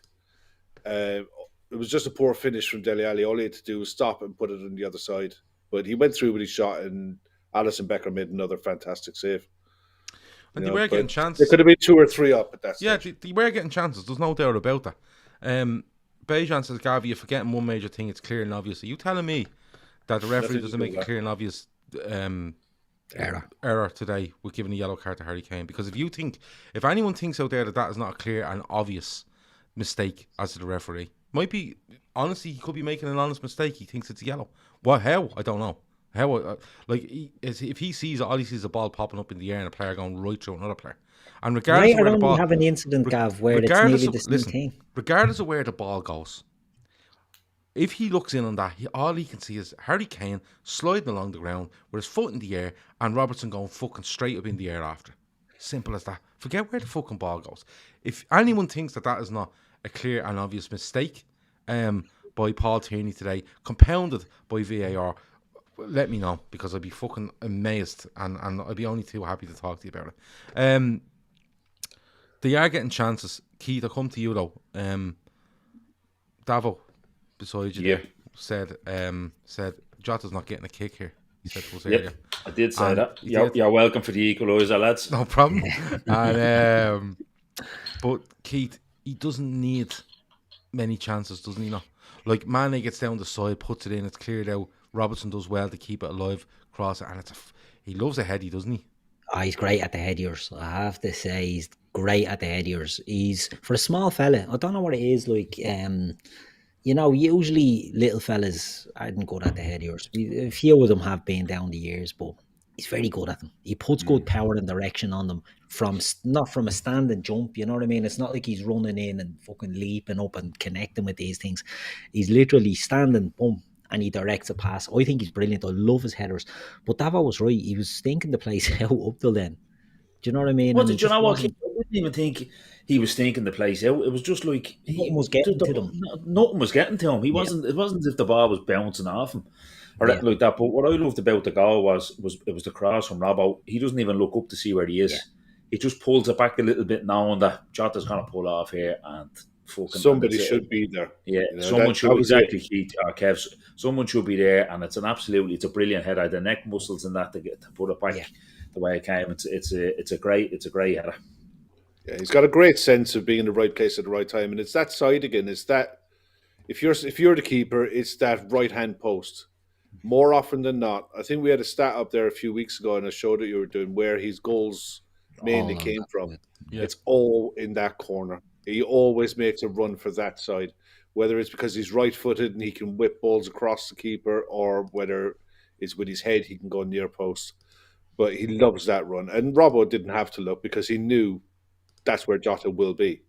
It was just a poor finish from Dele Alli. All he had to do was stop and put it on the other side. But he went through with his shot, and Alisson Becker made another fantastic save. And they were getting chances. There could have been 2 or 3 up at that stage. Yeah, they were getting chances. There's no doubt about that. Bejan says, Gavi, you're forgetting one major thing. It's clear and obvious. Are you telling me that the referee doesn't make a clear and obvious error today with giving a yellow card to Harry Kane. Because if anyone thinks out there that is not a clear and obvious mistake as to the referee, might be, honestly, he could be making an honest mistake. He thinks it's a yellow. How? I don't know. How? If he sees, all he sees is a ball popping up in the air and a player going right through another player. And regardless of where the ball... have an incident, Gav, where it's nearly the same thing. Regardless of where the ball goes, if he looks in on that, all he can see is Harry Kane sliding along the ground with his foot in the air and Robertson going fucking straight up in the air after. Simple as that. Forget where the fucking ball goes. If anyone thinks that is not a clear and obvious mistake by Paul Tierney today, compounded by VAR, let me know, because I'd be fucking amazed and I'd be only too happy to talk to you about it. They are getting chances. Keith, I'll come to you though. Davo, beside you, said Jota's not getting a kick here. He said to us earlier. I did say that. You're welcome for the equaliser, lads. No problem. And but Keith, he doesn't need many chances, doesn't he? Not like Mane gets down the side, puts it in, it's cleared out. Robertson does well to keep it alive, cross it, and he loves a heady, doesn't he? Oh, he's great at the headers. I have to say, he's great at the headers. He's, for a small fella, I don't know what it is like. Usually little fellas aren't good at the headers. A few of them have been down the years, but he's very good at them. He puts good power and direction on them not from a stand and jump, you know what I mean? It's not like he's running in and fucking leaping up and connecting with these things. He's literally standing, boom, and he directs a pass. I think he's brilliant. I love his headers. But Davo was right. He was stinking the place out up till then. Do you know what I mean? Well, did you know what? I didn't even think he was stinking the place out. It was just like nothing was getting to him. Nothing was getting to him. He wasn't. It wasn't as if the ball was bouncing off him or anything like that. But what I loved about the goal was it was the cross from Robbo. He doesn't even look up to see where he is. Yeah. He just pulls it back a little bit, knowing that Jota's going to pull off here and fucking somebody should be there. Yeah, someone should exactly, Keith or Kev. Someone should be there, and it's a brilliant header. The neck muscles in that to put it back the way it came. It's a great header. Yeah, he's got a great sense of being in the right place at the right time, and it's that side again. It's that if you're the keeper, it's that right hand post. More often than not, I think we had a stat up there a few weeks ago, and I showed that you were doing where his goals mainly came from. Yeah. It's all in that corner. He always makes a run for that side, whether it's because he's right-footed and he can whip balls across the keeper, or whether it's with his head he can go near post. But he loves that run, and Robbo didn't have to look because he knew that's where Jota will be,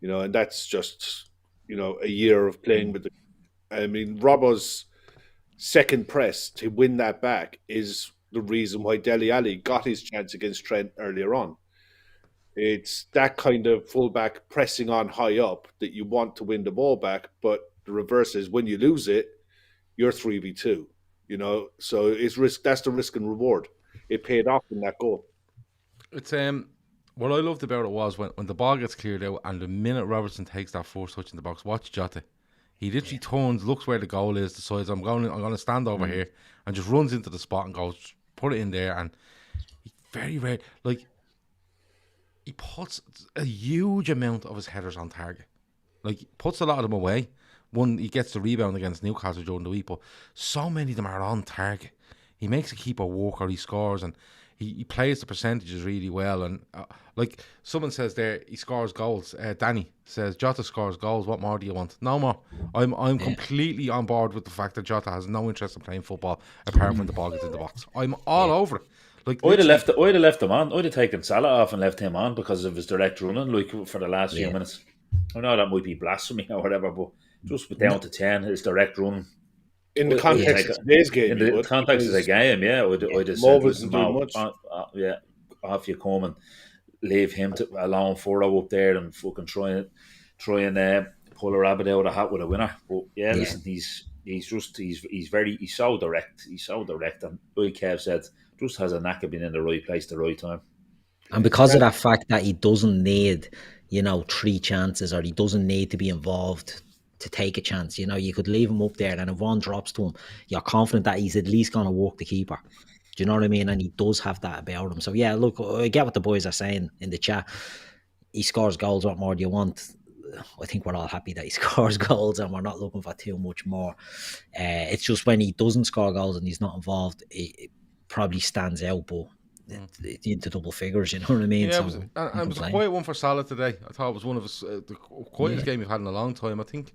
and that's just a year of playing with the. I mean, Robbo's second press to win that back is the reason why Dele Alli got his chance against Trent earlier on. It's that kind of fullback pressing on high up that you want to win the ball back, but the reverse is when you lose it, you're 3v2, so it's risk. That's the risk and reward. It paid off in that goal. It's what I loved about it was when the ball gets cleared out and the minute Robertson takes that first touch in the box, watch Jota. He literally turns, looks where the goal is, decides I'm going to stand over here, and just runs into the spot and goes, put it in there. And he very rare, like, he puts a huge amount of his headers on target. Like, puts a lot of them away. One, he gets the rebound against Newcastle during the week, but so many of them are on target. He makes a keeper work, or he scores, and he plays the percentages really well. And like someone says there, he scores goals. Danny says Jota scores goals. What more do you want? No more. I'm completely on board with the fact that Jota has no interest in playing football apart from the ball gets in the box. I'm all over it. Like, I'd have left him on. I'd have taken Salah off and left him on because of his direct running, like for the last few minutes. I know that might be blasphemy or whatever, but just down to 10, his direct run. In the context of today's game. In the context of the game, I'd have said, off you come and leave him alone furrow up there and fucking try and pull a rabbit out of a hat with a winner. But listen, he's so direct. He's so direct, and like Kev said, just has a knack of being in the right place at the right time. And because of that fact that he doesn't need, 3 chances, or he doesn't need to be involved to take a chance. You could leave him up there, and if one drops to him, you're confident that he's at least going to walk the keeper. Do you know what I mean? And he does have that about him. So, look, I get what the boys are saying in the chat. He scores goals. What more do you want? I think we're all happy that he scores goals and we're not looking for too much more. It's just when he doesn't score goals and he's not involved, it probably stands out, but into double figures, you know what I mean? Yeah, so it was a quiet one for Salah today. I thought it was one of the quietest game we've had in a long time. I think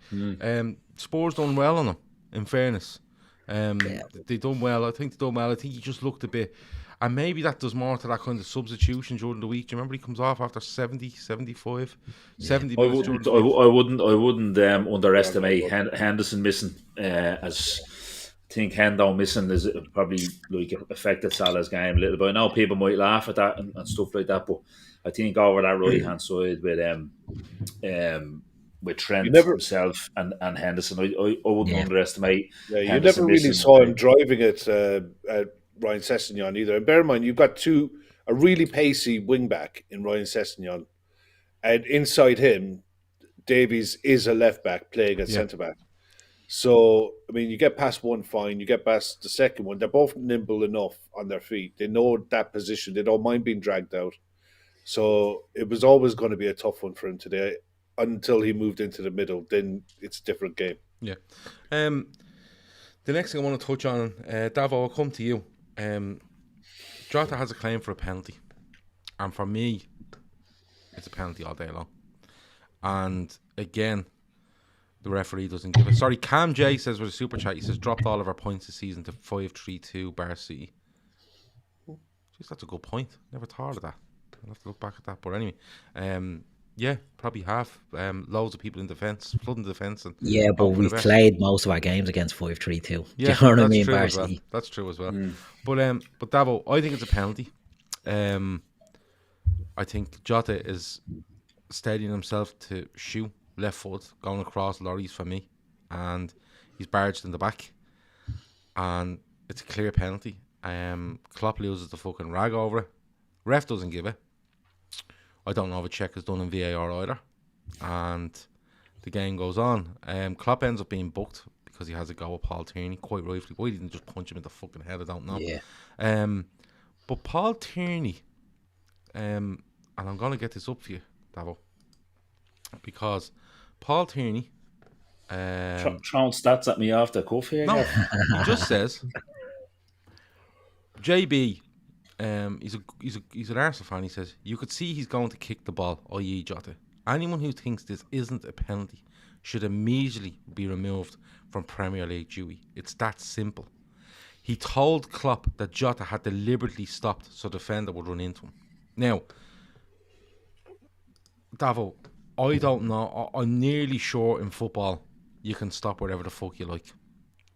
Spurs done well on him, in fairness. They done well. I think they done well. I think he just looked a bit... And maybe that does more to that kind of substitution during the week. Do you remember he comes off after 70, 75, 70 minutes during the week? I wouldn't underestimate Henderson missing. As I think Hendo missing is probably like affected Salah's game a little bit. I know people might laugh at that and stuff like that, but I think over that right hand side with Trent himself and Henderson, I wouldn't underestimate. Yeah, you Henderson never really saw him driving it at Ryan Sessegnon either. And bear in mind, you've got a really pacey wing back in Ryan Sessegnon, and inside him, Davies is a left back playing at centre back. So I mean, you get past one fine, you get past the second one. They're both nimble enough on their feet. They know that position. They don't mind being dragged out. So it was always going to be a tough one for him today until he moved into the middle. Then it's a different game. Yeah. The next thing I want to touch on, Davo, I'll come to you. Jota has a claim for a penalty, and for me it's a penalty all day long. And again, the referee doesn't give it. Sorry, Cam J says with a super chat, he says dropped all of our points this season to 5-3-2 Bar City. Jeez, that's a good point. Never thought of that. I'll have to look back at that. But anyway, yeah, probably have. Loads of people in defence, flooding the defence. And yeah, but we've played most of our games against 5-3-2. Yeah, do you know what I mean? Well. That's true as well. But Davo, I think it's a penalty. I think Jota is steadying himself to shoot left foot, going across lorries for me, and he's barged in the back, and it's a clear penalty. Klopp loses the fucking rag over it. Ref doesn't give it. I don't know if a check is done in VAR either, and the game goes on. Klopp ends up being booked because he has a go at Paul Tierney, quite rightfully. Why he didn't just punch him in the fucking head, I don't know. Yeah. But Paul Tierney, and I'm going to get this up for you, Davo, because Paul Tierney... throwing stats at me off the cuff here. No, he just says, JB... he's an Arsenal fan. He says you could see he's going to kick the ball, i.e. Jota. Anyone who thinks this isn't a penalty should immediately be removed from Premier League duty. It's that simple. He told Klopp that Jota had deliberately stopped so the defender would run into him. Now, Davo, I don't know. I'm nearly sure in football you can stop whatever the fuck you like.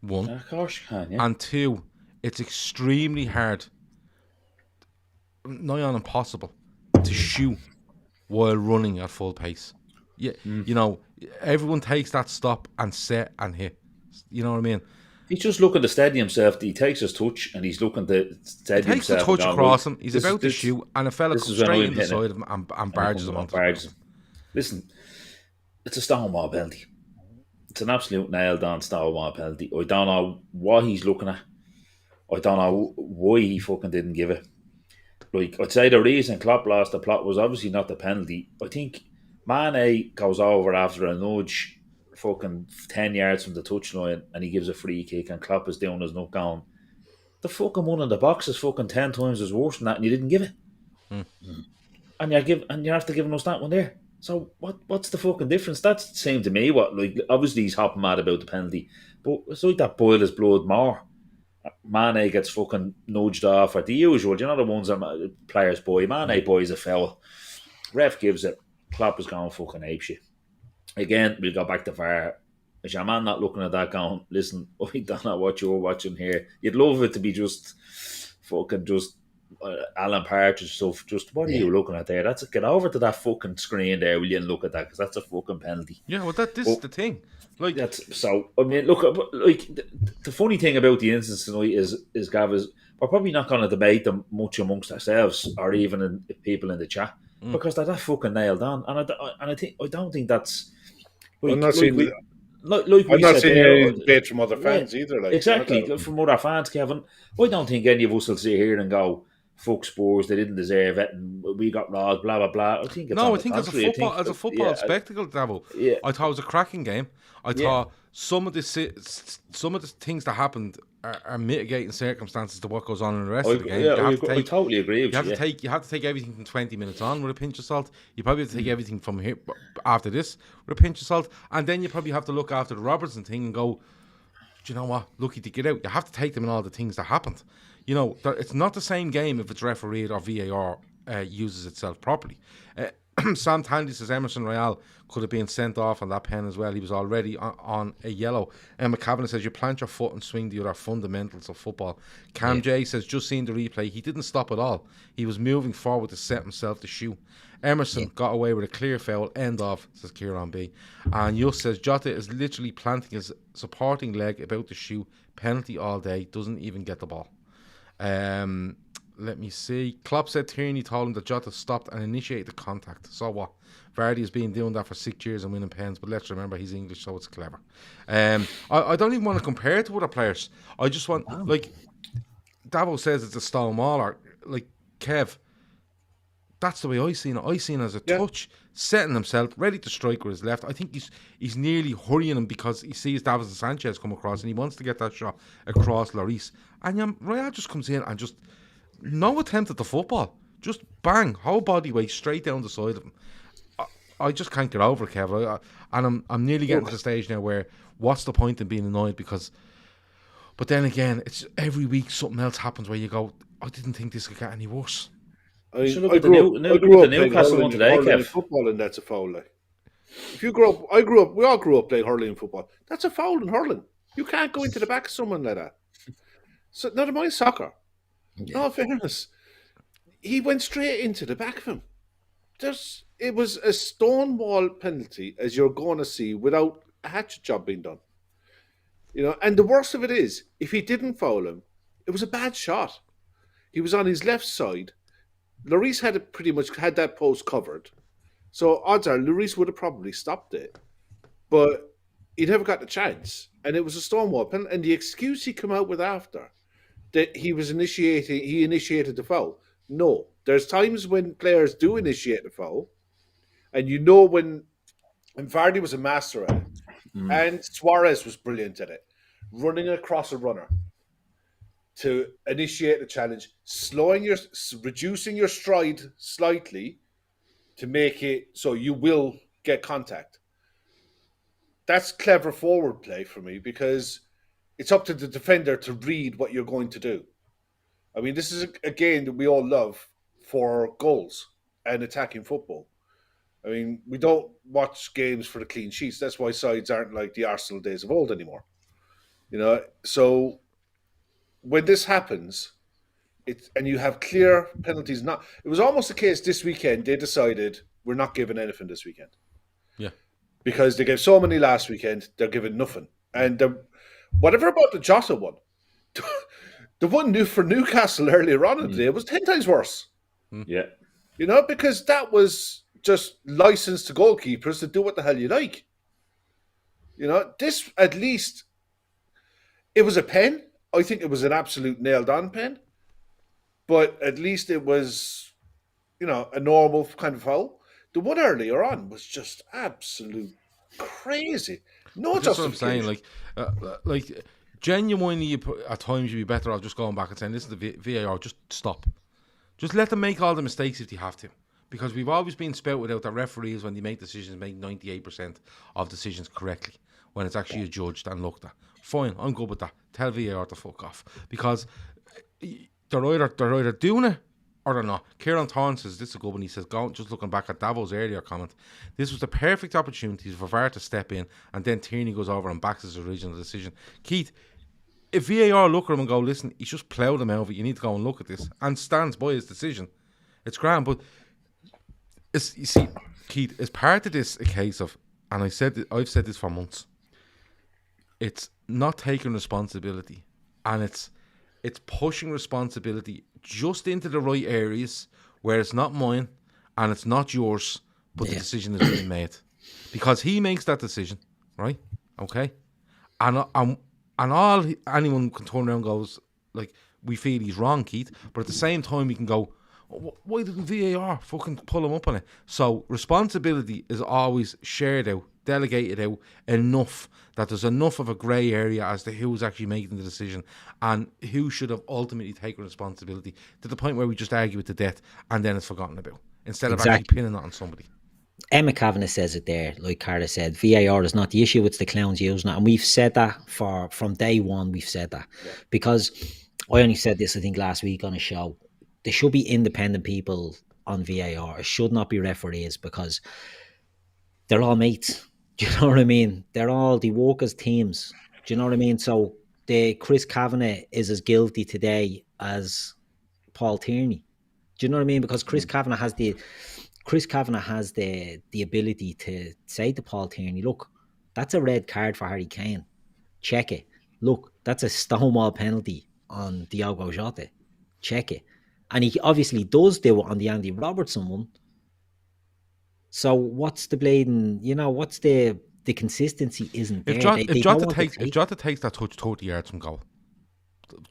One, of course you can. Yeah. And two, it's extremely hard, nigh on impossible, to shoot while running at full pace. Yeah, you know, everyone takes that stop and set and hit. You know what I mean? He's just looking to steady himself. He takes his touch and he's looking to steady himself. He takes the touch across him. He's about to shoot, and a fella comes straight in the side of him and barges him onto him. Listen, it's a Stonewall penalty. It's an absolute nailed-on Stonewall penalty. I don't know what he's looking at. I don't know why he fucking didn't give it. Like, I'd say the reason Klopp lost the plot was obviously not the penalty. I think Mane goes over after a nudge fucking 10 yards from the touchline and he gives a free kick and Klopp is down his nut going, the fucking one in the box is fucking 10 times as worse than that and you didn't give it. And you're after giving us that one there. So what's the fucking difference? That's the same to me. Obviously he's hopping mad about the penalty, but it's like that boiled his blood more. Mane gets fucking nudged off at the usual. You know the ones that players boy. Mane boys a foul. Ref gives it. Klopp is going fucking apeshit. Again, we'll go back to VAR. Is your man not looking at that going, listen, I don't know what you're watching here. You'd love it to be just fucking just Alan Partridge stuff. Just what are you looking at there? Get over to that fucking screen there, will you, and look at that, because that's a fucking penalty. Yeah, well, this is the thing. Like, that's so. I mean, look, like the funny thing about the instance tonight is Gav, is we're probably not going to debate them much amongst ourselves or even in people in the chat because they're that fucking nailed on, and I don't think that's. Like, I'm not saying. I'm not seeing any debate from other fans either. Like, exactly, from other fans, Kevin. I don't think any of us will sit here and go, fuck Spurs, they didn't deserve it, and we got robbed, blah, blah, blah. I think it's on the contrary. As a football spectacle, Davo, I thought it was a cracking game. I thought some of the things that happened are mitigating circumstances to what goes on in the rest of the game. I totally agree with you. You have to take everything from 20 minutes on with a pinch of salt. You probably have to take everything from here after this with a pinch of salt, and then you probably have to look after the Robertson thing and go, do you know what? Lucky to get out. You have to take them in all the things that happened. You know, it's not the same game if it's refereed or VAR uses itself properly. Sam Tandy says Emerson Royale could have been sent off on that pen as well. He was already on a yellow. Emma Kavanagh says you plant your foot and swing the other fundamentals of football. Cam J says just seeing the replay, he didn't stop at all. He was moving forward to set himself to shoot. Emerson got away with a clear foul, end off, says Kieran B. And Yus says Jota is literally planting his supporting leg about to shoot. Penalty all day, doesn't even get the ball. Let me see. Klopp said Tierney told him that Jota stopped and initiated the contact. So what? Vardy has been doing that for 6 years and winning pens, but let's remember he's English, so it's clever. I don't even want to compare it to other players. I just want, like, Davo says it's a stone mauler. Like, Kev, that's the way I seen it. I seen it as a touch, setting himself, ready to strike with his left. I think he's nearly hurrying him because he sees Davinson Sanchez come across and he wants to get that shot across Lloris. And Royale just comes in and just no attempt at the football. Just bang, whole body weight straight down the side of him. I just can't get over it, Kev. And I'm nearly getting to the stage now where what's the point in being annoyed? But then again, it's every week something else happens where you go, I didn't think this could get any worse. I grew up playing one today, Kev. Football, and that's a foul. Like, if you grow up, we all grew up playing hurling football. That's a foul in hurling. You can't go into the back of someone like that. So, not mind soccer. Yeah. No fairness, he went straight into the back of him. It was a stonewall penalty, as you're going to see, without a hatchet job being done. You know, and the worst of it is, if he didn't foul him, it was a bad shot. He was on his left side. Lloris had pretty much had that post covered, so odds are Lloris would have probably stopped it, but he never got the chance, and it was a stonewall penalty. And the excuse he came out with after that he initiated the foul. No, there's times when players do initiate the foul, and you know when Vardy was a master at it, and Suarez was brilliant at it, running across a runner to initiate the challenge, reducing your stride slightly to make it so you will get contact. That's clever forward play for me because it's up to the defender to read what you're going to do. I mean, this is a game that we all love for goals and attacking football. I mean, we don't watch games for the clean sheets. That's why sides aren't like the Arsenal days of old anymore. You know, so when this happens, and you have clear penalties. It was almost the case this weekend. They decided we're not giving anything this weekend. Yeah, because they gave so many last weekend, they're giving nothing. And whatever about the Jota one, the one for Newcastle earlier on in the day was 10 times worse. Yeah, you know, because that was just licensed to goalkeepers to do what the hell you like. You know, this at least it was a pen. I think it was an absolute nailed-on pen, but at least it was, you know, a normal kind of foul. The one earlier on was just absolute crazy. No, that's what I'm saying. Like genuinely, at times you'd be better off just going back and saying, "Listen, the VAR, just stop. Just let them make all the mistakes if they have to." Because we've always been spouted out that referees, when they make decisions, make 98% of decisions correctly when it's actually adjudged and looked at. Fine, I'm good with that. Tell VAR to fuck off. Because they're either doing it or they're not. Kieran Thorne says, this is a good one. He says, just looking back at Davo's earlier comment, this was the perfect opportunity for VAR to step in, and then Tierney goes over and backs his original decision. Keith, if VAR look at him and go, listen, he's just ploughed him over, you need to go and look at this, and stands by his decision, it's grand. But you see, Keith, is part of this a case of, and I've said this for months, it's not taking responsibility, and it's pushing responsibility just into the right areas where it's not mine and it's not yours, but the decision is being made because he makes that decision, right? Okay, and all anyone can turn around and goes like, we feel he's wrong, Keith. But at the same time, we can go, why didn't VAR fucking pull him up on it? So responsibility is always shared out, delegated out enough that there's enough of a grey area as to who's actually making the decision and who should have ultimately taken responsibility, to the point where we just argue it to death and then it's forgotten about, instead of actually pinning it on somebody. Emma Kavanagh says it there, like Carter said, VAR is not the issue, it's the clowns using it. And we've said that from day one, we've said that. Yeah. Because I only said this, I think, last week on a show. There should be independent people on VAR. It should not be referees, because they're all mates. Do you know what I mean? They work as teams. Do you know what I mean? So Chris Kavanagh is as guilty today as Paul Tierney. Do you know what I mean? Because Chris Kavanagh has the ability to say to Paul Tierney, look, that's a red card for Harry Kane. Check it. Look, that's a stonewall penalty on Diogo Jota. Check it. And he obviously does do it on the Andy Robertson one. So what's the blading, what's the consistency isn't there. If Jota takes that touch 30 yards from goal,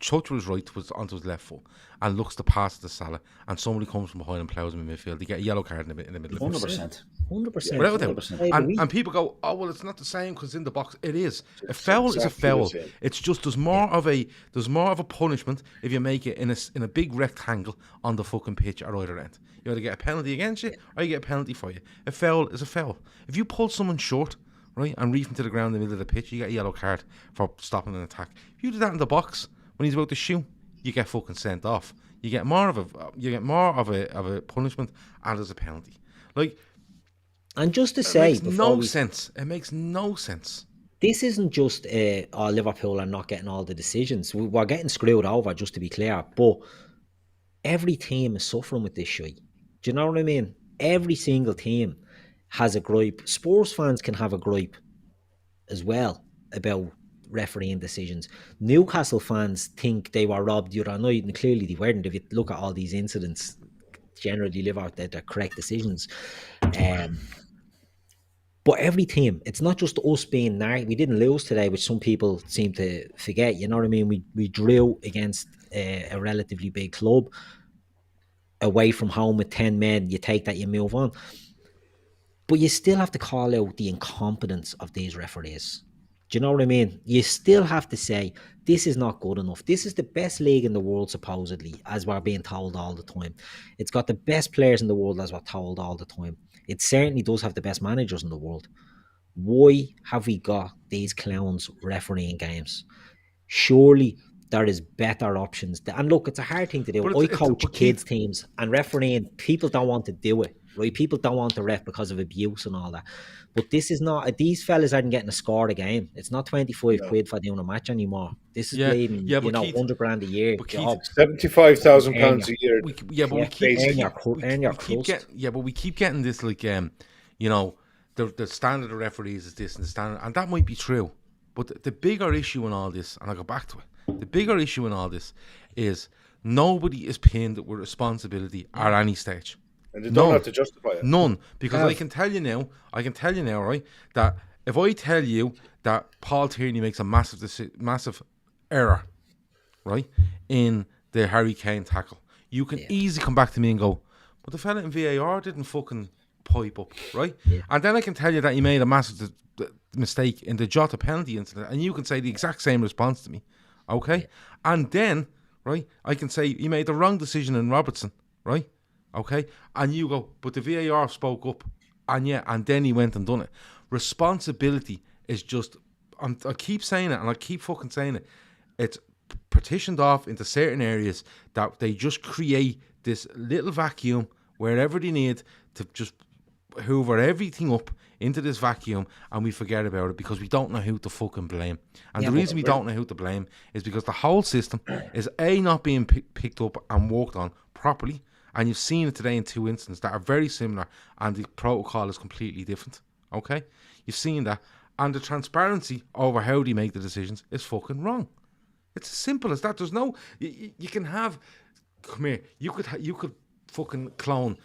touch to his right, was onto his left foot, and looks to pass to Salah, and somebody comes from behind and plows him in midfield, they get a yellow card in the middle of it. 100%. Without doubt. 100%. And people go, oh, well, it's not the same because in the box. It is. A foul is a foul. It's just there's more of a punishment if you make it in a big rectangle on the fucking pitch at either end. You either get a penalty against you or you get a penalty for you. A foul is a foul. If you pull someone short, right, and reef him to the ground in the middle of the pitch, you get a yellow card for stopping an attack. If you do that in the box when he's about to shoot, you get fucking sent off. You get more of a punishment, and there's a penalty. And just to say, it makes no sense. This isn't just Liverpool are not getting all the decisions. We're getting screwed over, just to be clear. But every team is suffering with this shit. Do you know what I mean? Every single team has a gripe. Spurs fans can have a gripe as well about refereeing decisions. Newcastle fans think they were robbed the other night, and clearly they weren't. If you look at all these incidents, generally live out the correct decisions. But every team, it's not just us being we didn't lose today, which some people seem to forget. You know what I mean? We drew against a relatively big club away from home with 10 men. You take that, you move on. But you still have to call out the incompetence of these referees. Do you know what I mean? You still have to say, this is not good enough. This is the best league in the world, supposedly, as we're being told all the time. It's got the best players in the world, as we're told all the time. It certainly does have the best managers in the world. Why have we got these clowns refereeing games? Surely there is better options. And look, it's a hard thing to do. I coach kids' teams, and refereeing, people don't want to do it. Right? People don't want to ref because of abuse and all that. But this is not, these fellas aren't getting a score a game. It's not 25 quid for doing a match anymore. This is bleeding, Keith, $100,000 a year. £75,000 a year. We keep getting this, the standard of referees is this and the standard, and that might be true. But the bigger issue in all this, and I'll go back to it, the bigger issue in all this is nobody is pinned with responsibility at any stage. And they don't have to justify it. None. Because I can tell you now, right, that if I tell you that Paul Tierney makes a massive error, right, in the Harry Kane tackle, you can easily come back to me and go, but the fella in VAR didn't fucking pipe up, right? Yeah. And then I can tell you that he made a massive mistake in the Jota penalty incident, and you can say the exact same response to me, okay? Yeah. And then, right, I can say he made the wrong decision in Robertson, right? Okay, and you go, but the VAR spoke up, and then he went and done it. Responsibility is just, I keep saying it, and I keep fucking saying it. It's partitioned off into certain areas that they just create this little vacuum wherever they need to just hoover everything up into this vacuum, and we forget about it because we don't know who to fucking blame. And the reason we don't know who to blame is because the whole system is not being picked up and worked on properly. And you've seen it today in two instances that are very similar, and the protocol is completely different. Okay? You've seen that. And the transparency over how they make the decisions is fucking wrong. It's as simple as that. There's no... You can have... Come here. You could fucking clone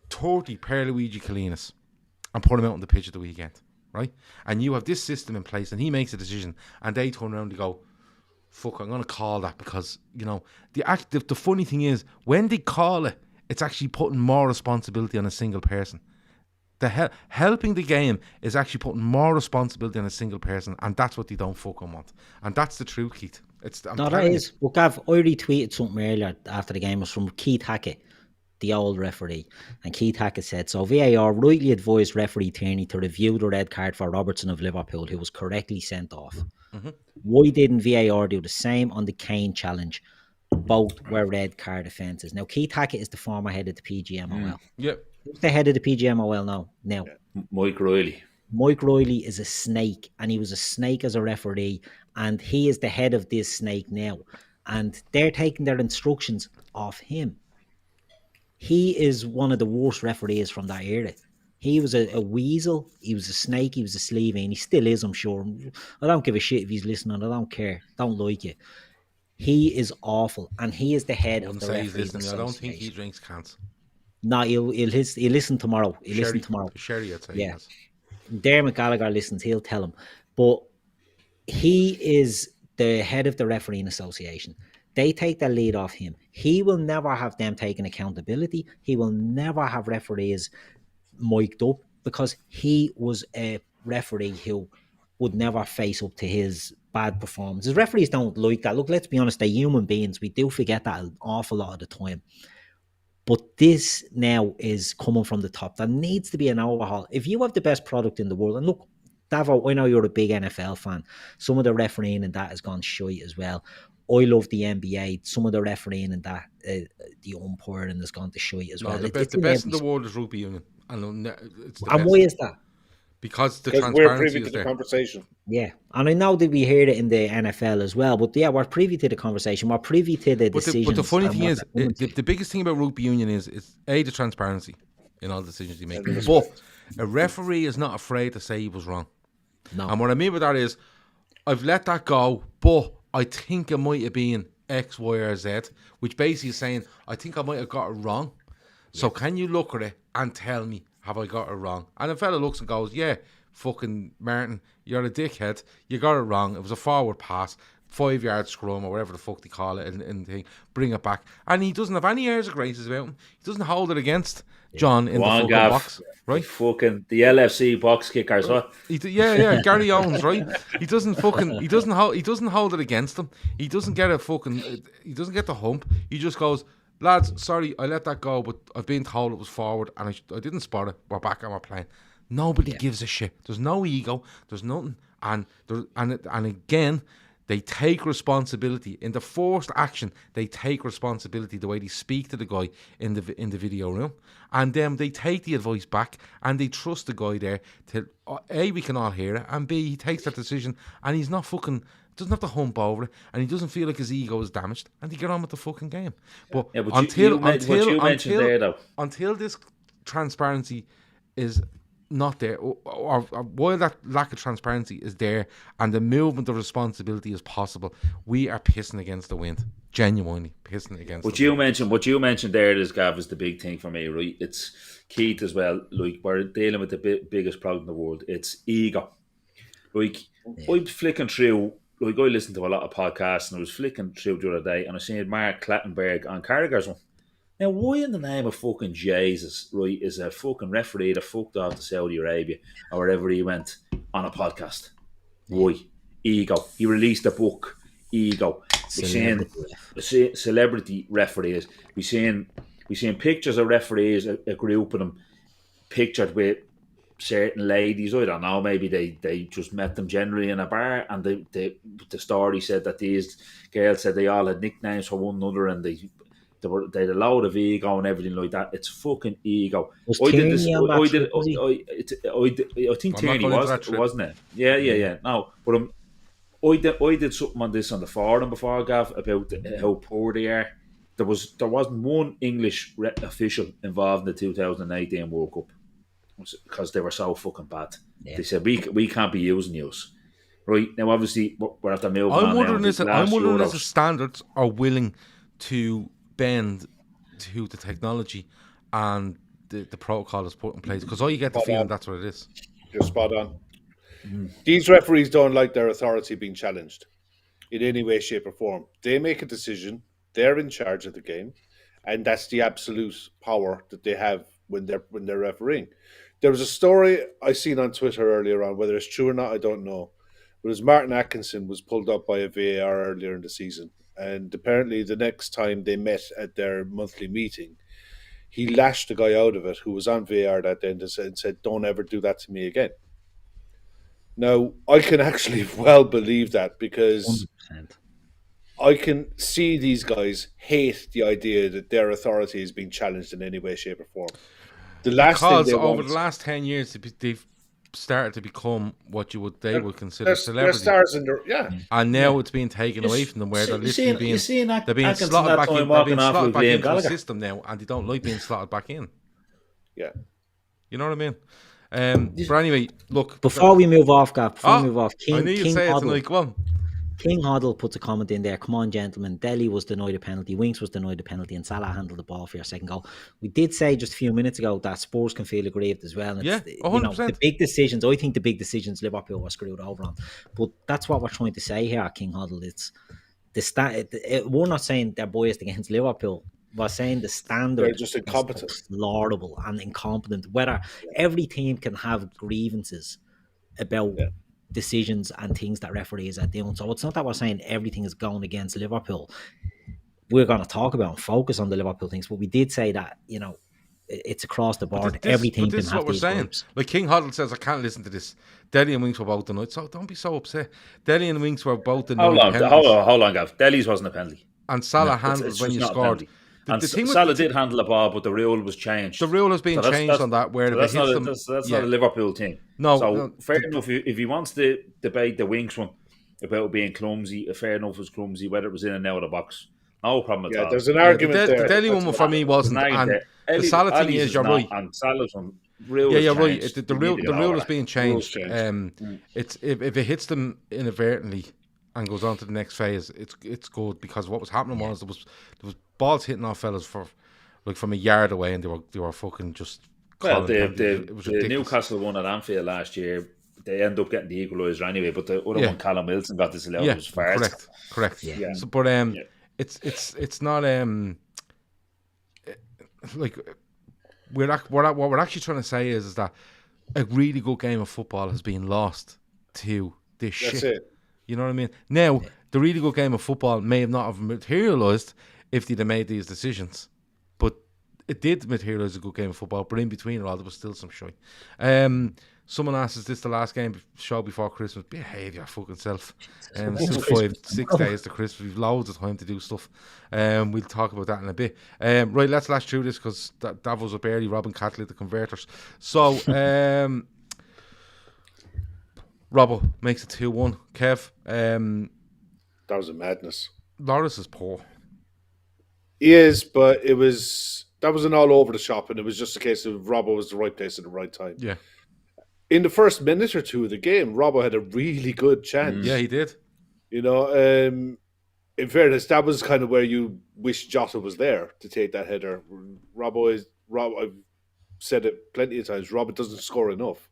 30 Pierluigi Collinas and put him out on the pitch at the weekend. Right? And you have this system in place, and he makes a decision, and they turn around and go, fuck, I'm going to call that because, you know, the funny thing is, when they call it, it's actually putting more responsibility on a single person. Helping the game is actually putting more responsibility on a single person, and that's what they don't fucking want. And that's the truth, Keith. That is. Well, Gav, I retweeted something earlier after the game. It was from Keith Hackett, the old referee. And Keith Hackett said, so VAR rightly advised referee Tierney to review the red card for Robertson of Liverpool, who was correctly sent off. Mm-hmm. Why didn't VAR do the same on the Kane challenge? Both were red card offences. Now, Keith Hackett is the former head of the PGMOL. Yep. Who's the head of the PGMOL now? Mike Riley. Mike Riley is a snake, and he was a snake as a referee, and he is the head of this snake now. And they're taking their instructions off him. He is one of the worst referees from that era. He was a weasel, he was a snake, he was a sleevey, and he still is, I'm sure. I don't give a shit if he's listening, I don't care, don't like it. He is awful, and he is the head of the referees association. I don't think he drinks cans. No, he'll listen tomorrow. Listen tomorrow. Sherry, I'd say. Yeah. Dermot Gallagher listens, he'll tell him. But he is the head of the refereeing association. They take the lead off him. He will never have them taking accountability. He will never have referees mic'd up because he was a referee who would never face up to his bad performances. Referees don't like that. Look, let's be honest, they're human beings. We do forget that an awful lot of the time. But this now is coming from the top. There needs to be an overhaul. If you have the best product in the world, and look, Davo, I know you're a big NFL fan. Some of the refereeing and that has gone shite as well. I love the NBA. Some of the refereeing and that, the umpiring has gone to shite as well. The best in the world is rugby union. And why is that? Because the transparency we're privy to there. The conversation. Yeah, and I know that we heard it in the NFL as well, but yeah, we're privy to the conversation. We're privy to the decisions. But the funny thing is, the biggest thing about rugby union is the transparency in all decisions you make. But a referee is not afraid to say he was wrong. No. And what I mean by that is, I've let that go, but I think it might have been X, Y, or Z, which basically is saying, I think I might have got it wrong. So can you look at it and tell me, have I got it wrong? And a fella looks and goes, yeah, fucking Martin, you're a dickhead. You got it wrong. It was a forward pass, 5-yard scrum or whatever the fuck they call it, and thing. Bring it back. And he doesn't have any airs of graces about him. He doesn't hold it against John in the fucking box, right? Fucking the LFC box kickers, what? Yeah, Gary Owens, right? He doesn't hold it against him. He doesn't get the hump. He just goes, lads, sorry, I let that go, but I've been told it was forward and I didn't spot it. We're back and we're playing. Nobody gives a shit. There's no ego. There's nothing. And again, they take responsibility. In the first action, they take responsibility the way they speak to the guy in the video room. And then they take the advice back and they trust the guy there to, A, we can all hear it, and B, he takes that decision and he's not fucking... doesn't have to hump over it, and he doesn't feel like his ego is damaged, and he get on with the fucking game. But until this transparency is not there, or while that lack of transparency is there, and the movement of responsibility is possible, we are pissing against the wind. Genuinely pissing against. What you mentioned there, is Gav, is the big thing for me, right? It's Keith as well. Like, we're dealing with the biggest problem in the world. It's ego. Like, I'm flicking through. Like, I listened to a lot of podcasts, and I was flicking through the other day, and I seen Mark Clattenburg on Carragher's one. Now, why in the name of fucking Jesus, right, is a fucking referee that fucked off to Saudi Arabia or wherever he went on a podcast? Why? Ego. He released a book. Ego. We're seeing celebrity referees. We're seeing pictures of referees, a group of them pictured with certain ladies. I don't know, maybe they just met them generally in a bar, and the story said that these girls said they all had nicknames for one another, and they had a load of ego and everything like that. It's fucking ego. I think Tierney was, wasn't it? Yeah. No, but I did something on this on the forum before, Gav, about how poor they are. There wasn't one English official involved in the 2018 World Cup because they were so fucking bad. Yeah. They said we can't be using yous. Right now, obviously, we're at the middle. I'm wondering if the standards are willing to bend to the technology and the protocol is put in place, because all you get the feeling that's what it is. You're spot on. These referees don't like their authority being challenged. in any way, shape, or form. They make a decision. They're in charge of the game, and that's the absolute power that they have when they're refereeing. There was a story I seen on Twitter earlier on, whether it's true or not, I don't know. But it was Martin Atkinson was pulled up by a VAR earlier in the season, and apparently the next time they met at their monthly meeting, he lashed the guy out of it who was on VAR that day and said, "Don't ever do that to me again." Now, I can actually well believe that because 100%. I can see these guys hate the idea that their authority is being challenged in any way, shape, or form. The last thing Because they over want, the last 10 years, they've started to become what they would consider they're celebrities. stars in their And now it's being taken away from them, where they're literally they're being Atkinson slotted that back time in. They're being walking off slotted with back Liam into the Gallagher. system now, and they don't like being slotted back in. yeah. You know what I mean? But anyway, look. Before we move off, Gav, I King, knew you'd King say it Hoddle, tonight. Go on. King Hoddle puts a comment in there. Come on, gentlemen. Delhi was denied a penalty. Winks was denied a penalty, and Salah handled the ball for your second goal. We did say just a few minutes ago that Spurs can feel aggrieved as well. And Yeah, it's, 100%. the big decisions. I think the big decisions Liverpool were screwed over on. But that's what we're trying to say here, King Hoddle. It's we're not saying they're biased against Liverpool. We're saying the standard They're just incompetent. is laudable and incompetent. Whether every team can have grievances about decisions and things that referees are doing. So it's not that we're saying everything is going against Liverpool. We're going to talk about and focus on the Liverpool things, but we did say that, it's across the board. Every team can this is have what we're these saying. groups. Like King Hoddle says, I can't listen to this. Delhi and Winks were both denied, so don't be so upset. Delhi and Winks were both denied. Hold on, Gav. Delhi's wasn't a penalty. And Salah handled when you scored. And Salah did handle the ball, but the rule was changed. The rule has been changed on that, where that's not a Liverpool thing. No, fair enough. If he wants to debate the Winks one about being clumsy, fair enough, it was clumsy, whether it was in and out of the box. No problem at all. There's an argument there. The Delhi one for me wasn't. And the Salah thing is, you're right. And Salah's one, you're right. The rule is being changed. It's if it hits them inadvertently and goes on to the next phase, it's good, because what was happening was there was balls hitting off fellas from a yard away, and they were fucking just. Well, the Newcastle one at Anfield last year, they end up getting the equaliser anyway, but the other one, Callum Wilson, got disallowed. It was fast. Correct. Yeah. So, but it's not like what we're actually trying to say is that a really good game of football has been lost to this shit. That's it. You know what I mean? Now, the really good game of football may have not have materialised if they'd have made these decisions, but it did materialise a good game of football. But in between it all, there was still some shite. Someone asked, is this the last show before Christmas? Behave your fucking self. It's still 5-6 days to Christmas. We've loads of time to do stuff. We'll talk about that in a bit. Right, let's lash through this, because Davo's up early, robbing Catholic the converters. So, Robbo makes it 2-1. Kev, that was a madness. Loris is poor. He is, but that wasn't all over the shop, and it was just a case of Robbo was the right place at the right time. Yeah. In the first minute or two of the game, Robbo had a really good chance. Yeah, he did. In fairness, that was kind of where you wish Jota was there to take that header. I've said it plenty of times, Robbo doesn't score enough.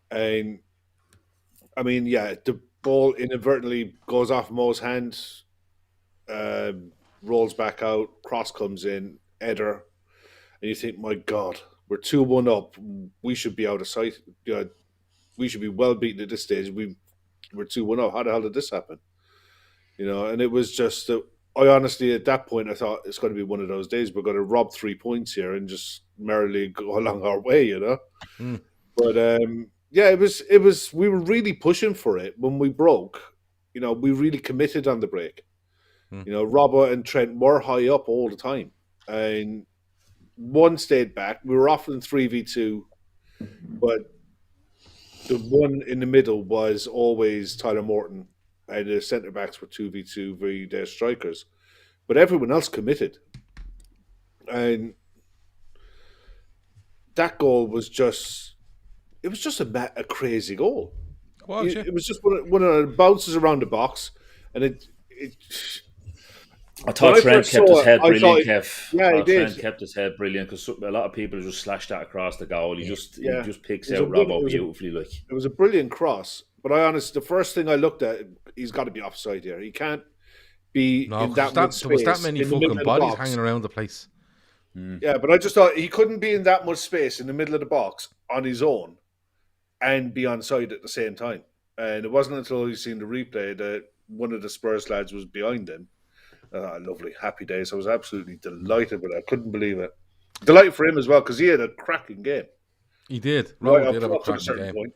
And I mean, the ball inadvertently goes off Mo's hand, rolls back out, cross comes in, header, and you think, my God, we're 2-1 up. We should be out of sight. We should be well beaten at this stage. We're 2-1 up. How the hell did this happen? And it was just, I honestly, at that point, I thought it's going to be one of those days. We're going to rob 3 points here and just merrily go along our way, But it was. We were really pushing for it when we broke. We really committed on the break. Robbo and Trent were high up all the time, and one stayed back. We were often 3v2, but the one in the middle was always Tyler Morton, and the centre backs were 2v2 v their strikers. But everyone else committed, and that goal was just. It was just a crazy goal. It was just one of the bounces around the box, and I thought Trent kept his head brilliant, Kev. Yeah, he did. Trent kept his head brilliant, because a lot of people just slashed that across the goal. He just picks out Robbo beautifully. It was a brilliant cross. But the first thing I looked at, he's got to be offside here. He can't be No, in that much space. there was that many in the middle fucking of the bodies box. hanging around the place. Yeah, but I just thought he couldn't be in that much space in the middle of the box on his own and be onside at the same time. And it wasn't until you seen the replay that one of the Spurs lads was behind him. Lovely, happy days. I was absolutely delighted with it. I couldn't believe it. Delighted for him as well because he had a cracking game. He did. Right Robert up, did have a up to a cracking certain game. point.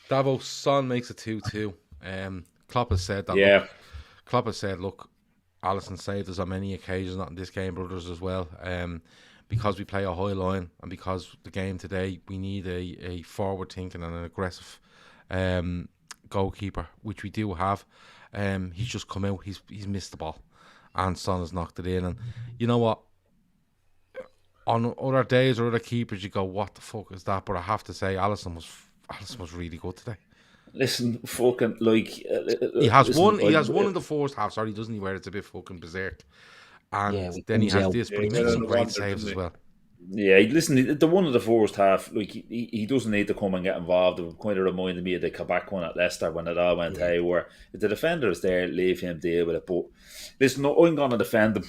Davo, Son makes it 2-2. Klopp has said that. Yeah. Look, Klopp has said, look, Alisson saved us on many occasions, not in this game, brothers, as well. Because we play a high line and because the game today, we need a forward thinking and an aggressive goalkeeper, which we do have. He's just come out, he's missed the ball, and Son has knocked it in. And you know what? On other days or other keepers, you go, what the fuck is that? But I have to say, Alisson was really good today. Listen, fucking like he has one in the first half. Sorry, doesn't he? Where it's a bit fucking berserk, and then he has this, but he makes some great saves as well. Yeah, listen, the one in the first half, like he doesn't need to come and get involved. It kind of reminded me of the Quebec one at Leicester when it all went where if the defender is there, leave him deal with it. But listen, I'm going to defend him.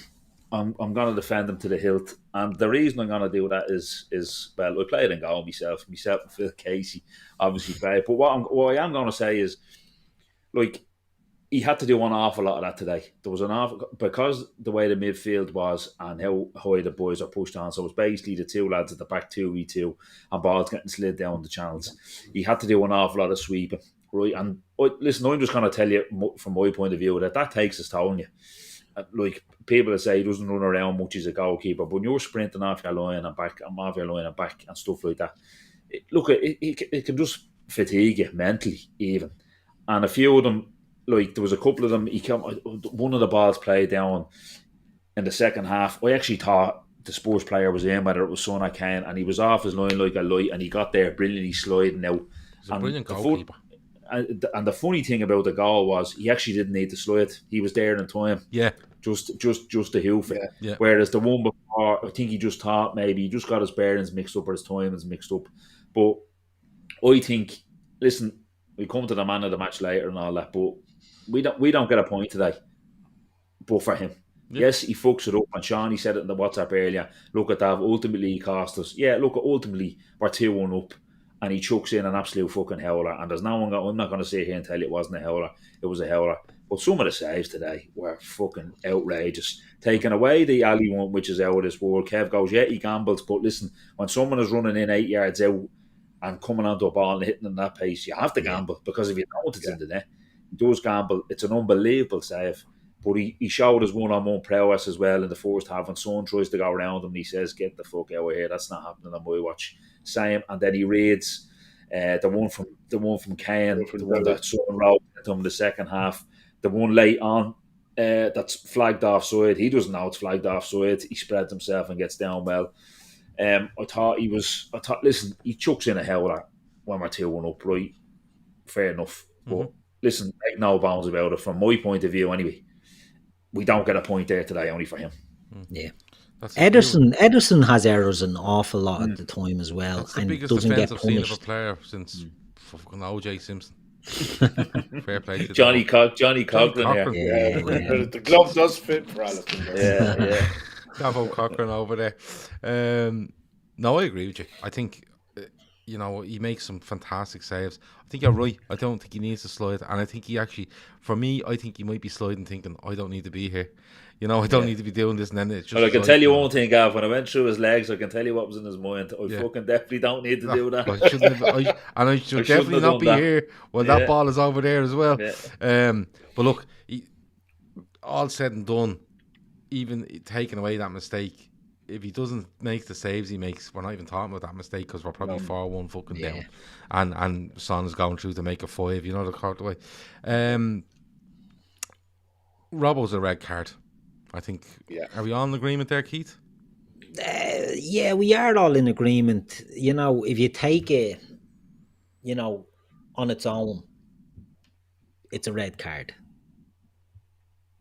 I'm going to defend him to the hilt, and the reason I'm going to do that is well, I played in goal myself and Phil Casey obviously played. But what I am going to say is, like, he had to do an awful lot of that today. There was an awful, because the way the midfield was and how high the boys are pushed on. So it was basically the two lads at the back 2v2 and balls getting slid down the channels. He had to do an awful lot of sweeping, right? And listen, I'm just going to tell you from my point of view that takes its toll on you. Like people that say he doesn't run around much as a goalkeeper, but when you're sprinting off your line and back, and off your line and back and stuff like that, it can just fatigue you mentally even. And a few of them, like there was a couple of them, one of the balls played down in the second half. I actually thought the Spurs player was in, whether it was Son or Kane, and he was off his line like a light, and he got there brilliantly sliding out. He's a brilliant goalkeeper. And the funny thing about the goal was he actually didn't need to slide. He was there in time. Yeah. Just to hoof it. Yeah. Whereas the one before, I think he just thought maybe he just got his bearings mixed up or his timings mixed up. But I think, listen, we come to the man of the match later and all that, but we don't get a point today. But for him. Yeah. Yes, he fucks it up. And Sean, he said it in the WhatsApp earlier. Look at that. Ultimately, he cost us. Yeah, look, ultimately, we're 2-1 up. And he chucks in an absolute fucking howler. And there's no one. I'm not going to sit here and tell you it wasn't a howler. It was a howler. But some of the saves today were fucking outrageous. Taking away the alley one, which is out of this world. Kev goes, yeah, he gambles. But listen, when someone is running in 8 yards out and coming onto a ball and hitting in that pace, you have to gamble. Because if you don't, it's in the net. He does gamble. It's an unbelievable save. But he showed his one-on-one prowess as well in the first half. When someone tries to go around him, and he says, get the fuck out of here. That's not happening on my watch. Same. And then he reads the one from Kane, the one that someone wrote to him in the second half. The one late on that's flagged offside. He doesn't know it's flagged offside. He spreads himself and gets down well. I thought, listen, he chucks in a howler when we're 2-1 up, right? Fair enough. Mm-hmm. But listen, make no bounds about it. From my point of view, anyway, we don't get a point there today, only for him. Yeah. Ederson has errors an awful lot at the time as well. That's the and biggest doesn't defensive get punished. scene of a player since fucking OJ Simpson. Fair play to Johnny Cochran here. Yeah. The glove does fit for Alisson. Yeah. Davo Cochran over there. No, I agree with you. I think he makes some fantastic saves. I think you're right. I don't think he needs to slide, and I think he actually, for me, I think he might be sliding, thinking, I don't need to be here. I don't need to be doing this, and then it's just. Well, I can tell you one thing, Gav. When I went through his legs, I can tell you what was in his mind. I fucking definitely don't need to do that. I should definitely not be here when that ball is over there as well. Yeah. But look, all said and done, even taking away that mistake, if he doesn't make the saves he makes, we're not even talking about that mistake because we're probably 4-1 fucking down, and Son is going through to make a 5. The card away. Robbo's a red card. I think. Yeah. Are we all in agreement there, Keith? Yeah, we are all in agreement. If you take it, on its own, it's a red card.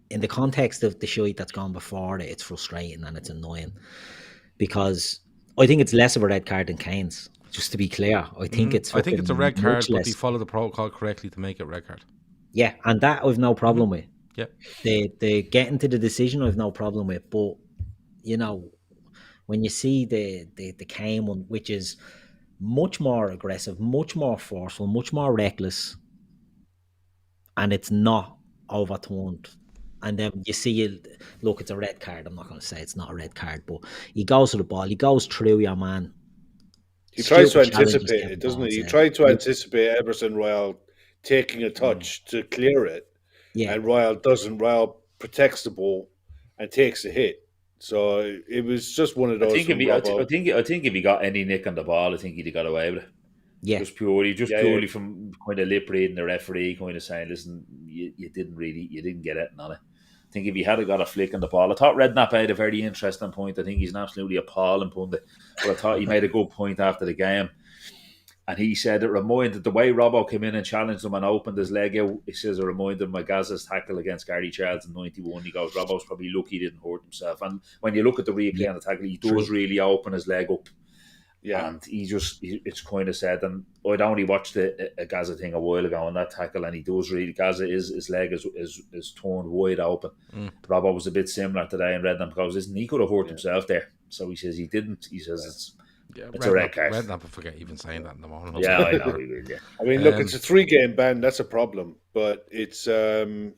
In the context of the shite that's gone before it, it's frustrating and it's annoying because I think it's less of a red card than Kane's. Just to be clear, I think it's a red card, but they follow the protocol correctly to make it red card. Yeah, and that I've no problem with. Yeah. The getting to the decision I've no problem with. But, you know, when you see the Kane one, which is much more aggressive, much more forceful, much more reckless, and it's not overturned. And then you see it, look, it's a red card. I'm not going to say it's not a red card, but he goes to the ball, he goes through your man. He tries to Stupid challenges anticipate get it, doesn't he? He balls, tried to anticipate Everson Royal taking a touch to clear it, Yeah, and Royal doesn't. Royal protects the ball and takes a hit. So it was just one of those. I think if he got any nick on the ball, I think he'd have got away with it. yeah. Just purely from kind of lip reading the referee, kind of saying, "Listen, you didn't get it on it." I think if he had got a flick on the ball, I thought Redknapp made a very interesting point. I think he's an absolutely appalling pundit, but I thought he made a good point after the game. And he said it reminded the way Robbo came in and challenged him and opened his leg out. He says it reminded him of Gaza's tackle against Gary Charles in '91. He goes, Robbo's probably lucky he didn't hurt himself. And when you look at the replay on the tackle, he does really open his leg up. Yeah, and it's kind of said, and I'd only watched a Gaza thing a while ago on that tackle, and he does really, Gaza his leg is torn wide open. Robbo was a bit similar today, and Redden goes, listen, he could have hurt himself there. So he says he didn't. He says it's a red card. Redden, I forget even saying that in the morning. Yeah, I know he will. Yeah. I mean, look, it's a 3-game ban. That's a problem, but it's there's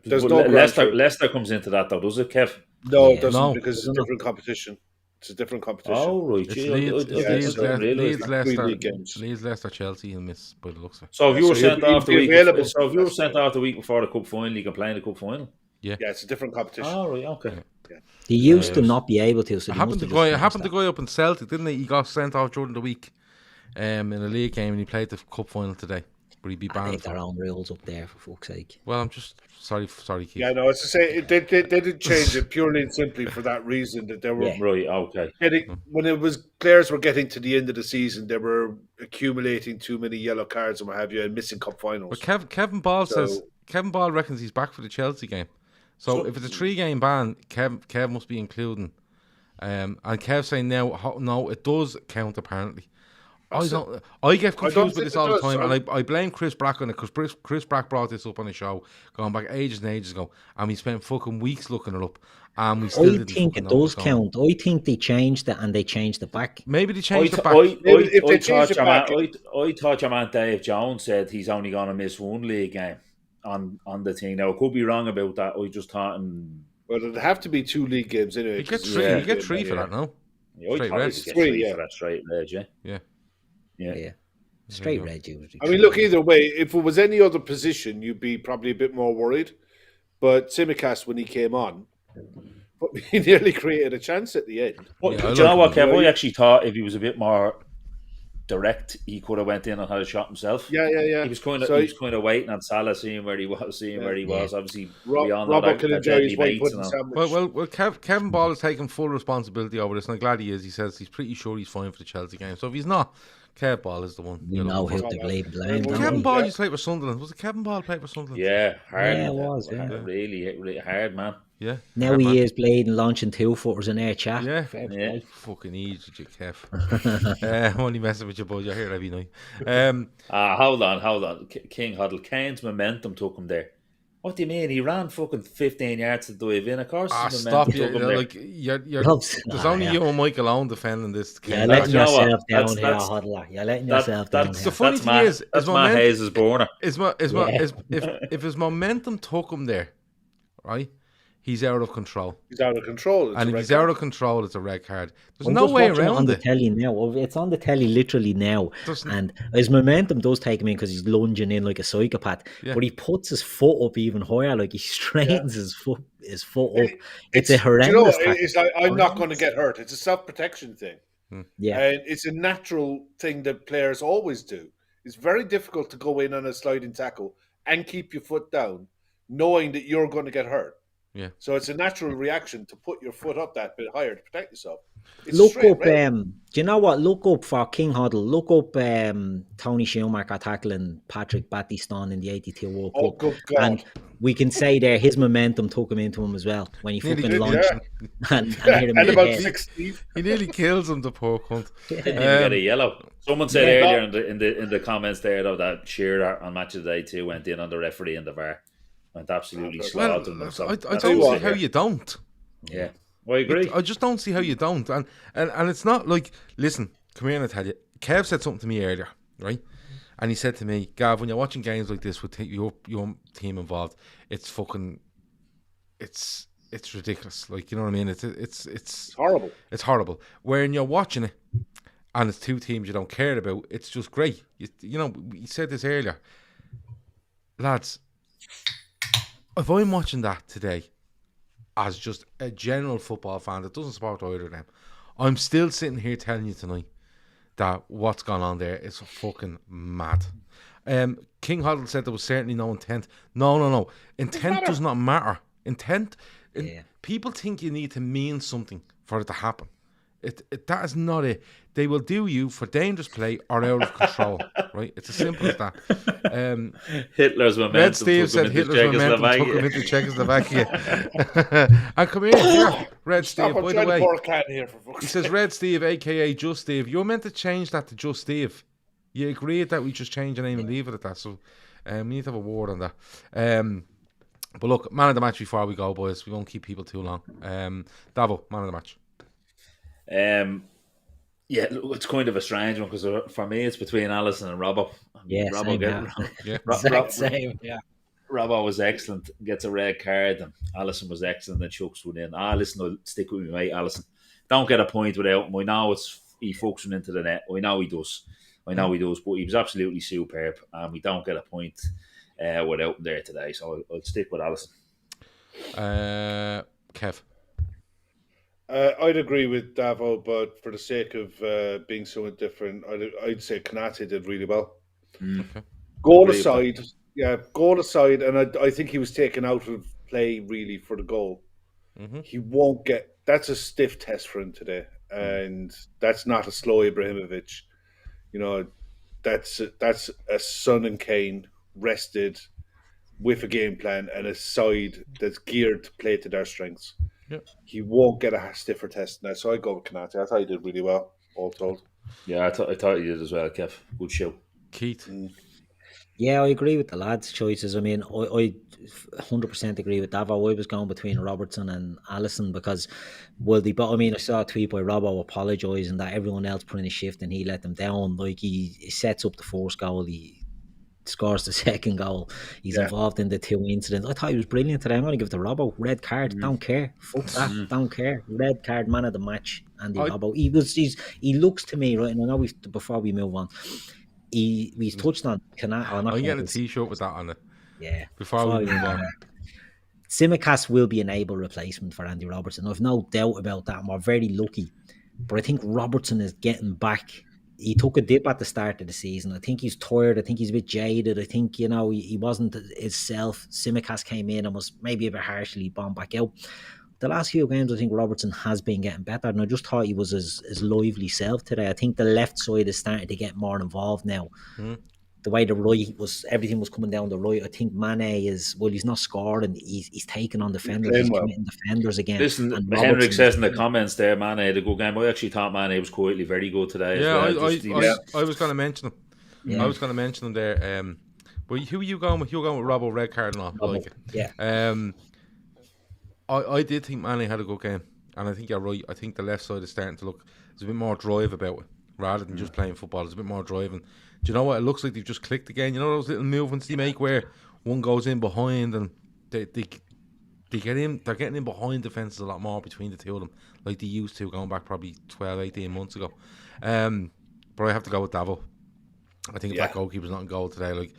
no Leicester comes into that though, does it, Kev? No, it doesn't, because it's a different competition. It's a different competition. Oh, right. Leeds, Leicester, Chelsea, and miss by the looks of it. So if you were sent off the week before the cup final, you can play in the cup final. Yeah, it's a different competition. Oh, right, okay. Yeah. They used to not be able to. So it happened to go up in Celtic, didn't he? He got sent off during the week in a league game, and he played the cup final today. But he'd be banned. They have their own rules up there, for fuck's sake. Well, I'm just sorry, Keith. Yeah, no, it's to say they did change it purely and simply for that reason, that they were right. Okay. When it was players were getting to the end of the season, they were accumulating too many yellow cards and what have you, and missing cup finals. But Kevin Ball reckons he's back for the Chelsea game. So if it's a 3-game ban, Kev must be including. And Kev saying now, no, it does count apparently. I get confused with this all the time, and I blame Chris Brack on it, because Chris Brack brought this up on the show going back ages and ages ago, and we spent fucking weeks looking it up, and we still didn't. I think it does count. I think they changed it, and they changed it back. Maybe they changed it back. I thought your man Dave Jones said he's only going to miss one league game on the thing. Now, I could be wrong about that. I just thought... Well, it'd have to be 2 league games anyway. You get 3 for that, no? Straight red. 3 for that straight red, yeah. Straight red usually. I mean, look, either way, if it was any other position, you'd be probably a bit more worried. But Tsimikas, when he came on, he nearly created a chance at the end. Do you know what, Kev? I actually thought if he was a bit more direct, he could have went in and had a shot himself. Yeah. He was kind of waiting on Salah, seeing where he was. Obviously, Robert can enjoy his white pudding sandwich. Well, Kevin Ball is taking full responsibility over this, and I'm glad he is. He says he's pretty sure he's fine for the Chelsea game. So if he's not, Kev Ball is the one. You know who to blame. Kevin Ball used to play for Sunderland. Was it Kevin Ball played for Sunderland? Yeah, hard. Yeah, it was. Yeah. Really hard, man. Yeah. Now he is playing and launching 2-footers in air chat. Yeah. Fucking easy, you Kev. I'm only messing with you, bud. You're here every night. Hold on. King Huddle. Kane's momentum took him there. What do you mean? He ran fucking 15 yards to dive in. Of course, stop! There's only you and Mike alone defending this. You're letting yourself down here, Huddler. You're letting yourself down. The funny thing is, that's Matt Hayes' borner. If his momentum took him there, right? He's out of control. He's out of control. And if he's out of control, it's a red card. There's no way around it. On the telly now. It's on the telly literally now. And his momentum does take him in because he's lunging in like a psychopath. Yeah. But he puts his foot up even higher. Like he straightens his foot up. It's a horrendous it's like, I'm not going to get hurt. It's a self-protection thing. Yeah. And it's a natural thing that players always do. It's very difficult to go in on a sliding tackle and keep your foot down, knowing that you're going to get hurt. Yeah. So it's a natural reaction to put your foot up that bit higher to protect yourself. It's Look straight up, red. do you know what? Look up for King Huddle. Look up Tony Schumacher tackling Patrick Battiston in the 82 World Oh, Cup. good God. And we can say there his momentum took him into him as well when he Nearly fucking did, launched and hit him in And the about head. 16. He nearly kills him, the poor cunt. Didn't even get a yellow. Someone said Yeah. earlier in the comments there though that Shearer on Match of the Day 2 went in on the referee and the VAR. Went absolutely Well, slaughtered him. So I that's don't what- see how you don't. Yeah. Well, I agree. I just don't see how you don't. And it's not like, listen, come here and I tell you, Kev said something to me earlier, right? And he said to me, Gav, when you're watching games like this with your team involved, it's fucking, it's ridiculous. Like, you know what I mean? It's Horrible. It's horrible. When you're watching it and it's two teams you don't care about, it's just great. You know, we said this earlier. Lads, if I'm watching that today as just a general football fan that doesn't support either of them, I'm still sitting here telling you tonight that what's gone on there is fucking mad. King Huddle said there was certainly no intent. No. Intent does not matter. People think you need to mean something for it to happen. That is not it. They will do you for dangerous play or out of control. Right? It's as simple as that. Hitler's momentum. Red Steve said Hitler's momentum took him into Czechoslovakia. And come here, Red Steve. I'm By the trying to way, pour a can here for fuck's he says Red Steve, aka Just Steve. You're meant to change that to Just Steve. You agreed that we just change the name and leave it at that. So we need to have a word on that. But look, man of the match before we go, boys. We won't keep people too long. Davo, man of the match. Yeah, look, it's kind of a strange one because for me it's between Alisson and Robbo. Yeah, Robbo, yeah. Robbo was excellent, gets a red card, and Alisson was excellent and chucks one in. Listen, I'll stick with me, mate. Alisson don't get a point without him. I know he fucks one into the net. I know he does, but he was absolutely superb, and we don't get a point without him there today. So I'll stick with Alisson. Kev. I'd agree with Davo, but for the sake of being so different, I'd say Konate did really well. Okay. Goal aside, and I think he was taken out of play really for the goal. Mm-hmm. He won't get. That's a stiff test for him today, and that's not a slow Ibrahimovic. You know, that's a Son and Kane rested with a game plan and a side that's geared to play to their strengths. Yep. He won't get a stiffer test now, so I go with Konate. I thought he did really well, all told. Yeah, I thought you did as well, Kev. Good show. Keith. Yeah, I agree with the lads' choices. I mean, I 100% agree with Davo. I was going between Robertson and Alisson because, I mean, I saw a tweet by Robbo apologising that everyone else put in a shift and he let them down. Like, he sets up the first goal, he scores the second goal. He's involved in the two incidents. I thought he was brilliant today. I'm going to give it to Robbo. Red card, don't care. Fuck that, don't care. Red card, man of the match, Andy Robbo. He looks to me, right, and I know before we move on, he's touched on I'm getting a t-shirt with that on it. Yeah. Before we move on. Tsimikas will be an able replacement for Andy Robertson. I've no doubt about that, and we're very lucky. But I think Robertson is getting back. He took a dip at the start of the season. I think he's tired. I think he's a bit jaded. I think, he wasn't himself. Tsimikas came in and was maybe a bit harshly bombed back out. The last few games, I think Robertson has been getting better, and I just thought he was his lively self today. I think the left side is starting to get more involved now. The way the right everything was coming down the right. I think Mane he's not scoring. He's taking on defenders. He's committing defenders again. Listen, and Henrik says in the comments there, Mane had a good game. I actually thought Mane was quietly very good today. Yeah, as well. I was going to mention him. Yeah. I was going to mention him there. But who are you going with? You're going with Robbo, red card and all. Robbo, like it. Yeah. I did think Mane had a good game, and I think you're right. I think the left side is starting to look. There's a bit more drive about it rather than just playing football. There's a bit more driving. Do you know what? It looks like they've just clicked again. You know those little movements they make where one goes in behind and they get in. They're getting in behind defences a lot more between the two of them, like they used to going back probably 12, 18 months ago. But I have to go with Davo. I think that goalkeeper's not in goal today.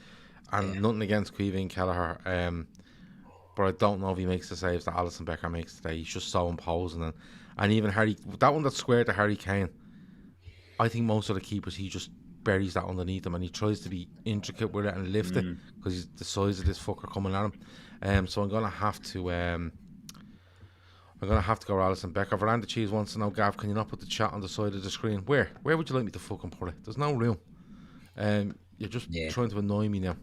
Nothing against Queevy and Kelleher. But I don't know if he makes the saves that Alisson Becker makes today. He's just so imposing, and even that one that's squared to Harry Kane. I think most of the keepers he just buries that underneath him, and he tries to be intricate with it and lift it because he's the size of this fucker coming at him. So I'm gonna have to I'm going to have to go Alisson. Becker. Veranda Cheese wants to know, Gav, can you not put the chat on the side of the screen? Where would you like me to fucking put it? There's no room. You're just trying to annoy me now.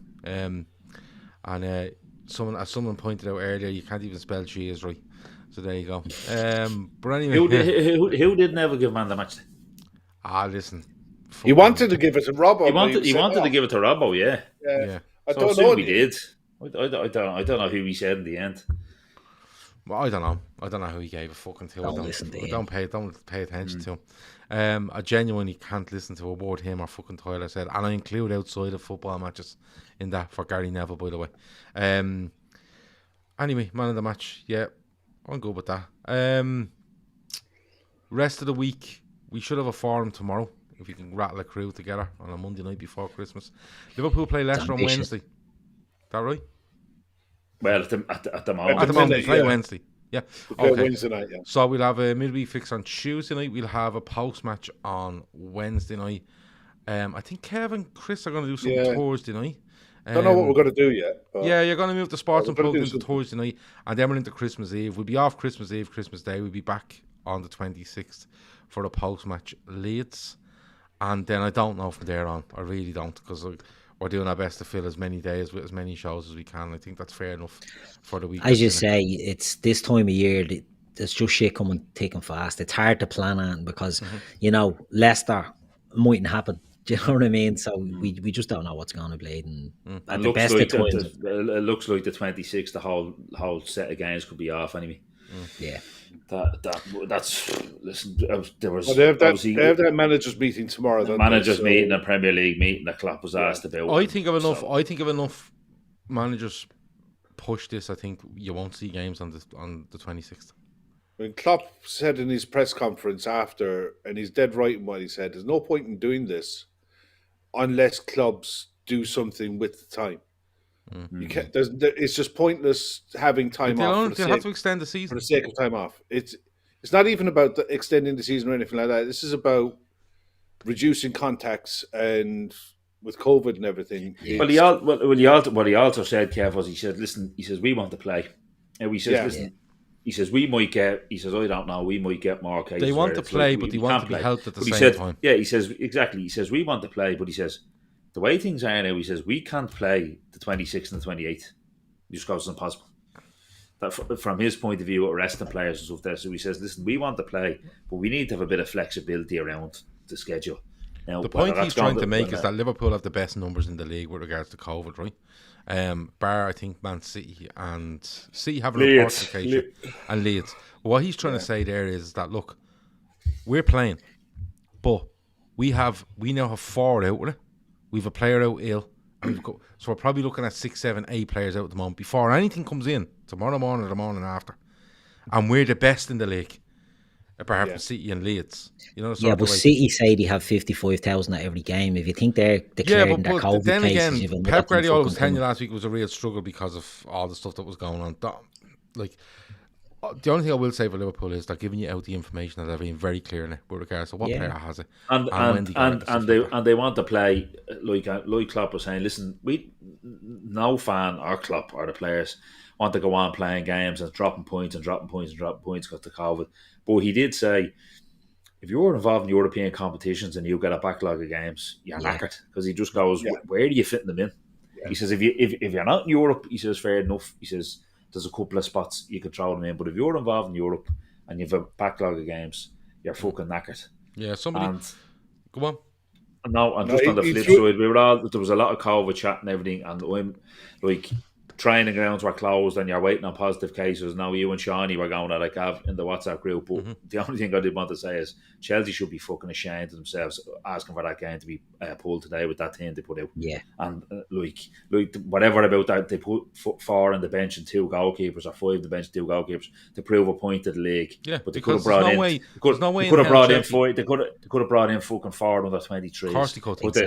Someone pointed out earlier, you can't even spell cheese right. So there you go. But anyway, who did never give man the match? Listen. He wanted to give it to Robbo. He wanted to give it to Robbo, yeah. I don't know. He did. I don't know who he said in the end. Well, I don't know who he gave a fucking to. Don't pay attention to him. I genuinely can't listen to a word him or fucking Tyler said, and I include outside of football matches in that for Gary Neville, by the way. Anyway, man of the match, yeah, I'm good with that. Rest of the week, we should have a forum tomorrow if you can rattle a crew together on a Monday night before Christmas. Liverpool play Leicester on Wednesday. Is that right? Well, at the moment, we play Wednesday. Yeah. Okay. Wednesday night, yeah. So we'll have a midweek fix on Tuesday night. We'll have a post match on Wednesday night. I think Kev and Chris are going to do something Thursday night. Don't know what we're going to do yet. Yeah, you're going to move the sports and plug into Thursday night, and then we're into Christmas Eve. We'll be off Christmas Eve, Christmas Day. We'll be back on the 26th for the post match Leeds, and then I don't know from there on. I really don't, because we're doing our best to fill as many days with as many shows as we can. I think that's fair enough for the week. As you say, it's this time of year. There's just shit coming thick and fast. It's hard to plan on because Leicester mightn't happen. Do you know what I mean? So we just don't know what's going to be. And at the best of times, it looks like the 26th, the whole set of games could be off anyway. Yeah. That's listen. There was they have that managers meeting tomorrow. The managers meeting, a Premier League meeting that Klopp was asked about. I think if enough managers push this, I think you won't see games on the 26th. When Klopp said in his press conference after, and he's dead right in what he said, there's no point in doing this unless clubs do something with the time. Mm-hmm. You can't. It's just pointless having time off. They'll have to extend the season for the sake of time off. It's not even about extending the season or anything like that. This is about reducing contacts and with COVID and everything. Yeah. What he also said, Kev, was he said, "Listen," he says, "we want to play," and we said, "Listen." Yeah. He says, we might get, I don't know, we might get more cases. They want to play, but they want to be helped at the same time. Yeah, he says, exactly. He says, we want to play, but he says, the way things are now, he says, we can't play the 26th and the 28th. It just goes impossible. That from his point of view, arresting players and stuff there. So he says, listen, we want to play, but we need to have a bit of flexibility around the schedule. Now, the point he's trying to make is that Liverpool have the best numbers in the league with regards to COVID, right? Bar, I think, Man City and City have a report occasion and Leeds. What he's trying to say there is that, look, we're playing, but we now have 4 out with it. We have a player out ill, and so we're probably looking at 6, 7, 8 players out at the moment before anything comes in tomorrow morning or the morning after, and we're the best in the league. Apart from City and Leeds, but City say they have 55,000 at every game. If you think they're declaring their COVID then cases, again, Pep Guardiola was telling you last week it was a real struggle because of all the stuff that was going on. Like, the only thing I will say for Liverpool is they're giving you out the information that they're being very clear now with regards to what player has it, and they want to play like Klopp was saying. Listen, no fan or Klopp or the players want to go on playing games and dropping points because of the COVID. But he did say, if you're involved in European competitions and you get a backlog of games, you're knackered. Because he just goes, where do you fit them in? Yeah. He says, if you're not in Europe, he says, fair enough. He says, there's a couple of spots you could throw them in. But if you're involved in Europe and you have a backlog of games, you're fucking knackered. Yeah, somebody... Go on. On the flip side, there was a lot of COVID chat and everything, and I'm like... Training grounds were closed and you're waiting on positive cases. Now you and Shawnee were going at Gav in the WhatsApp group. But the only thing I did want to say is Chelsea should be fucking ashamed of themselves asking for that game to be pulled today with that team they put out. Yeah. And like whatever about that, they put 4 on the bench and 2 goalkeepers, or 5 on the bench and 2 goalkeepers to prove a point to the league. Yeah, but they could have brought in. They could have brought in 5. They could have brought in fucking 4 under 23s. Of course they could. But the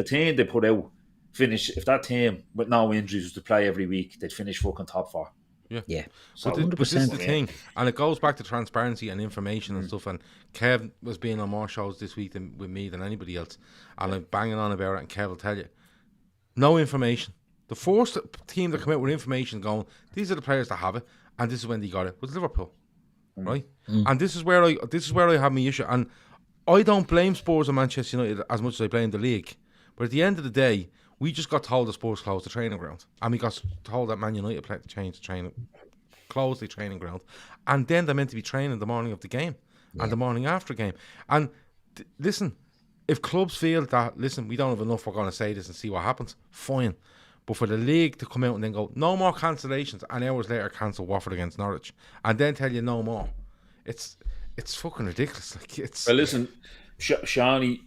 team they put out. Finish if that team with no injuries was to play every week, they'd finish fucking top 4. Yeah. So but this is the thing, and it goes back to transparency and information and stuff. And Kev was being on more shows this week with me than anybody else, and I'm banging on about it. And Kev will tell you, no information. The first team that come out with information, going, these are the players that have it, and this is when they got it, was Liverpool, right? And this is where I have my issue, and I don't blame Spurs and Manchester United as much as I blame the league. But at the end of the day, we just got told the Spurs closed the training ground, and we got told that Man United played to change the training, close the training ground, and then they're meant to be training the morning of the game and the morning after game. And listen, if clubs feel that, listen, we don't have enough, we're going to say this and see what happens, fine. But for the league to come out and then go, no more cancellations, and hours later cancel Watford against Norwich, and then tell you no more, it's fucking ridiculous. Like, it's. Well, listen, Shawnee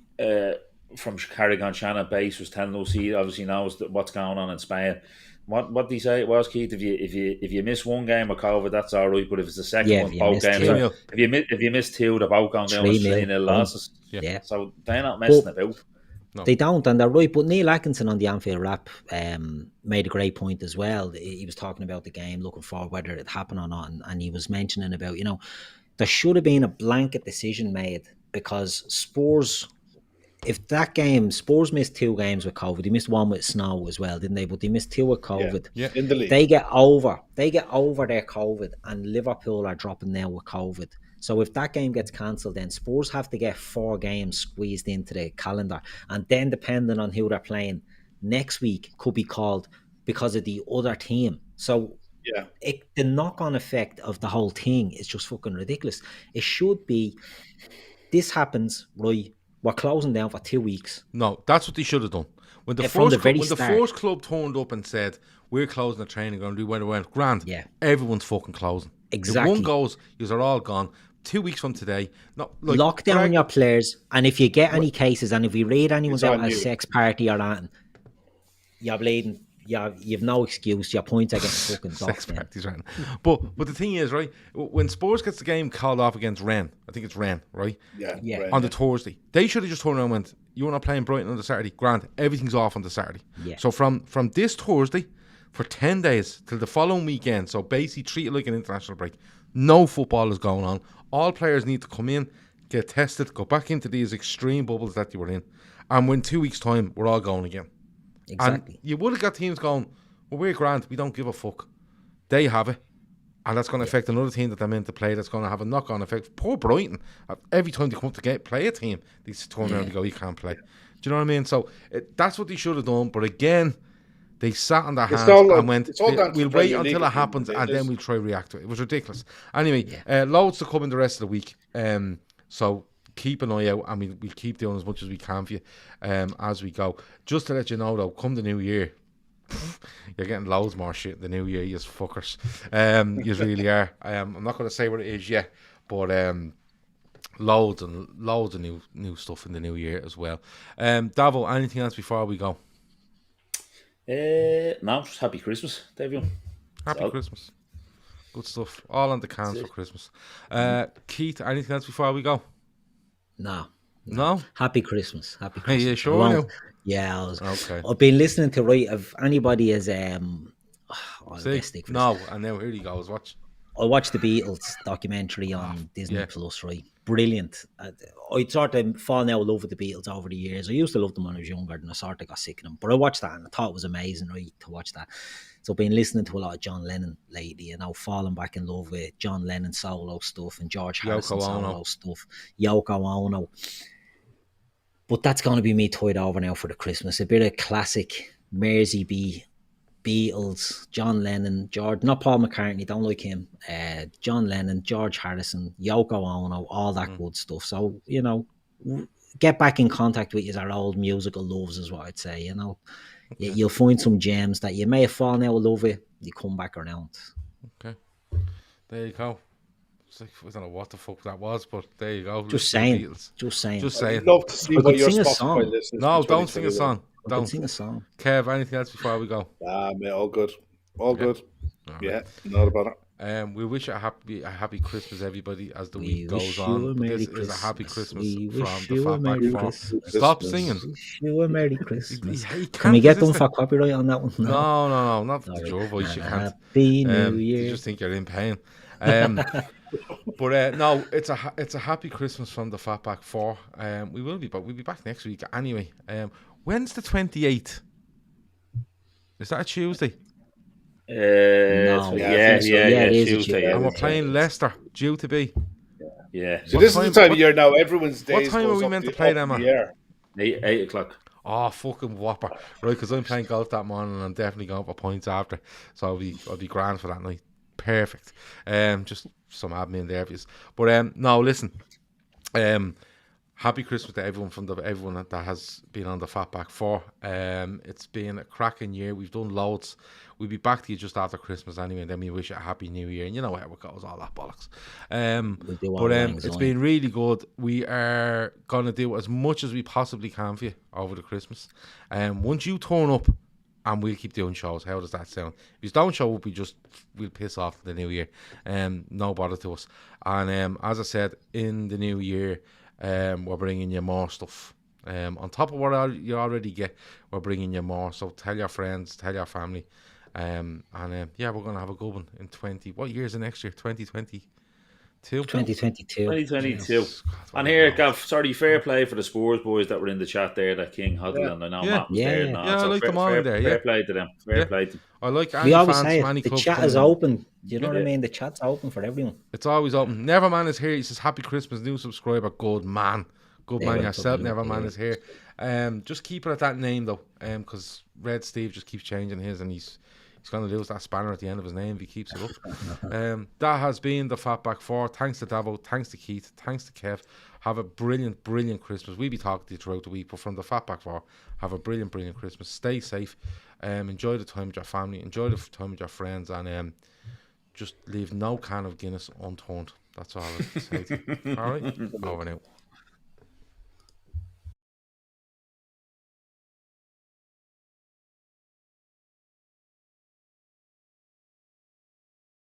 from Carrigan Shannon base was telling us he obviously knows what's going on in Spain. What did he say? It was, Keith, if you miss one game of COVID, that's all right. But if it's the second one, both games, if you miss two, they're both going down with 3-0 losses. Yeah. So they're not messing about. No. They don't, and they're right. But Neil Atkinson on the Anfield Wrap made a great point as well. He was talking about the game, looking forward whether it happened or not, and he was mentioning about, there should have been a blanket decision made, because Spurs, if that game, Spurs missed 2 games with COVID. They missed one with snow as well, didn't they? But they missed 2 with COVID. Yeah. In the league. They get over their COVID, and Liverpool are dropping now with COVID. So if that game gets cancelled, then Spurs have to get 4 games squeezed into the calendar. And then depending on who they're playing next week could be called because of the other team. So the knock-on effect of the whole thing is just fucking ridiculous. It should be, this happens, right, we're closing down for 2 weeks. No, that's what they should have done. When the first club turned up and said, we're closing the training ground, we went, grand, everyone's fucking closing. Exactly. If one goes, yous are all gone. 2 weeks from today, lock down your players, and if you get any cases, and if we read anyone's out at a sex party or anything, you're bleeding. You've no excuse. Your points are getting fucking sex parties, right? But the thing is, right, when Spurs gets the game called off against Rennes, I think it's Rennes, right? Yeah. On the Thursday, they should have just turned around and went, "You're not playing Brighton on the Saturday, grand. Everything's off on the Saturday." Yeah. So from this Thursday for 10 days till the following weekend, so basically treat it like an international break. No football is going on. All players need to come in, get tested, go back into these extreme bubbles that they were in, and when 2 weeks' time, we're all going again. Exactly. And you would have got teams going, well, we're grand, we don't give a fuck. They have it, and that's going to affect another team that they're meant to play. That's going to have a knock-on effect. Poor Brighton. Every time they come to play a team, they turn around and go, you can't play. Do you know what I mean? So that's what they should have done. But again, they sat on their hands and went, we'll wait until it happens and then we'll try to react to it. It was ridiculous. Anyway, loads to come in the rest of the week. So keep an eye out, and we'll keep doing as much as we can for you as we go. Just to let you know, though, come the new year, you're getting loads more shit in the new year, you fuckers. You really are. I'm not going to say what it is yet, but loads of new stuff in the new year as well. Davo, anything else before we go? No, just happy Christmas to everyone. Happy Christmas. Good stuff. All on the cans for Christmas. Keith, anything else before we go? No. Happy Christmas. Happy Christmas. Are you sure now? Yeah, okay. I've been listening to, right, if anybody is and now here he goes, watch. I watched the Beatles documentary on Disney Plus, right? Brilliant. I sort of fallen out of love with the Beatles over the years. I used to love them when I was younger, and I sort of got sick of them. But I watched that and I thought it was amazing, right, to watch that. So I've been listening to a lot of John Lennon lately, falling back in love with John Lennon solo stuff and George Harrison solo stuff, Yoko Ono. But that's going to be me tied over now for the Christmas. A bit of classic Mersey B, Beatles, John Lennon, George, not Paul McCartney, don't like him, John Lennon, George Harrison, Yoko Ono, all that good stuff. So, get back in contact with our old musical loves is what I'd say, Okay. You'll find some gems that you may have fallen out of love with, you come back around. Okay. There you go. I don't know what the fuck that was, but there you go. Just saying. I'd love to see what your Spotify list is. No, don't sing a song. Don't sing a song. Kev, anything else before we go? Mate, all good. Good. Yeah, not about it. We wish a happy Christmas, everybody, as the week goes on. This is a happy Christmas from the Fatback 4. Stop singing. Wish you a Merry Christmas. Can we get them for copyright on that one? No, not for your voice. You can't. Happy New Year. You just think you're in pain. But no, it's a happy Christmas from the Fatback 4. We'll be back next week anyway. When's the 28th? Is that a Tuesday? No. Yeah, it is a Tuesday. Tuesday. And we're playing Leicester, due to be. Yeah. So this is the time of year now. Everyone's days What time are goes we up meant to the- play up them in at? the air. 8 o'clock. Oh, fucking whopper. Right, because I'm playing golf that morning and I'm definitely going for points after. So I'll be grand for that night. Perfect. Just some admin there. But no, listen. Happy Christmas to everyone that has been on the Fatback 4. It's been a cracking year. We've done loads. We'll be back to you just after Christmas anyway, and then we wish you a happy new year. And you know how it goes, all that bollocks. It's been really good. We are gonna do as much as we possibly can for you over the Christmas. Once you turn up, and we'll keep doing shows. How does that sound? If you don't show up, we'll piss off the new year. No bother to us. And as I said, in the new year, we're bringing you more stuff. On top of what you already get, we're bringing you more. So tell your friends, tell your family. Yeah, we're going to have a good one in 20. What year is the next year? 2022? 2022. Yes. And here, Gav, fair play for the Spurs boys that were in the chat there, that King Huddle, and I know Matt was there. And all. I like them all in there. Fair play to them. Fair play to them. I like We always fans say from any it, the club chat coming is in. open. Do you know what I mean? The chat's open for everyone. It's always open. Neverman is here. He says, Happy Christmas, new subscriber. Good man. Good man yourself. Neverman is here. Just keep it at that name, though, because Red Steve just keeps changing his, and he's going to lose that spanner at the end of his name if he keeps it up. That has been the Fatback 4. Thanks to Davo. Thanks to Keith. Thanks to Kev. Have a brilliant, brilliant Christmas. We'll be talking to you throughout the week, but from the Fatback 4, have a brilliant, brilliant Christmas. Stay safe. Enjoy the time with your family. Enjoy the time with your friends. And just leave no can of Guinness unturned. That's all I have to say to you. All right? Over now.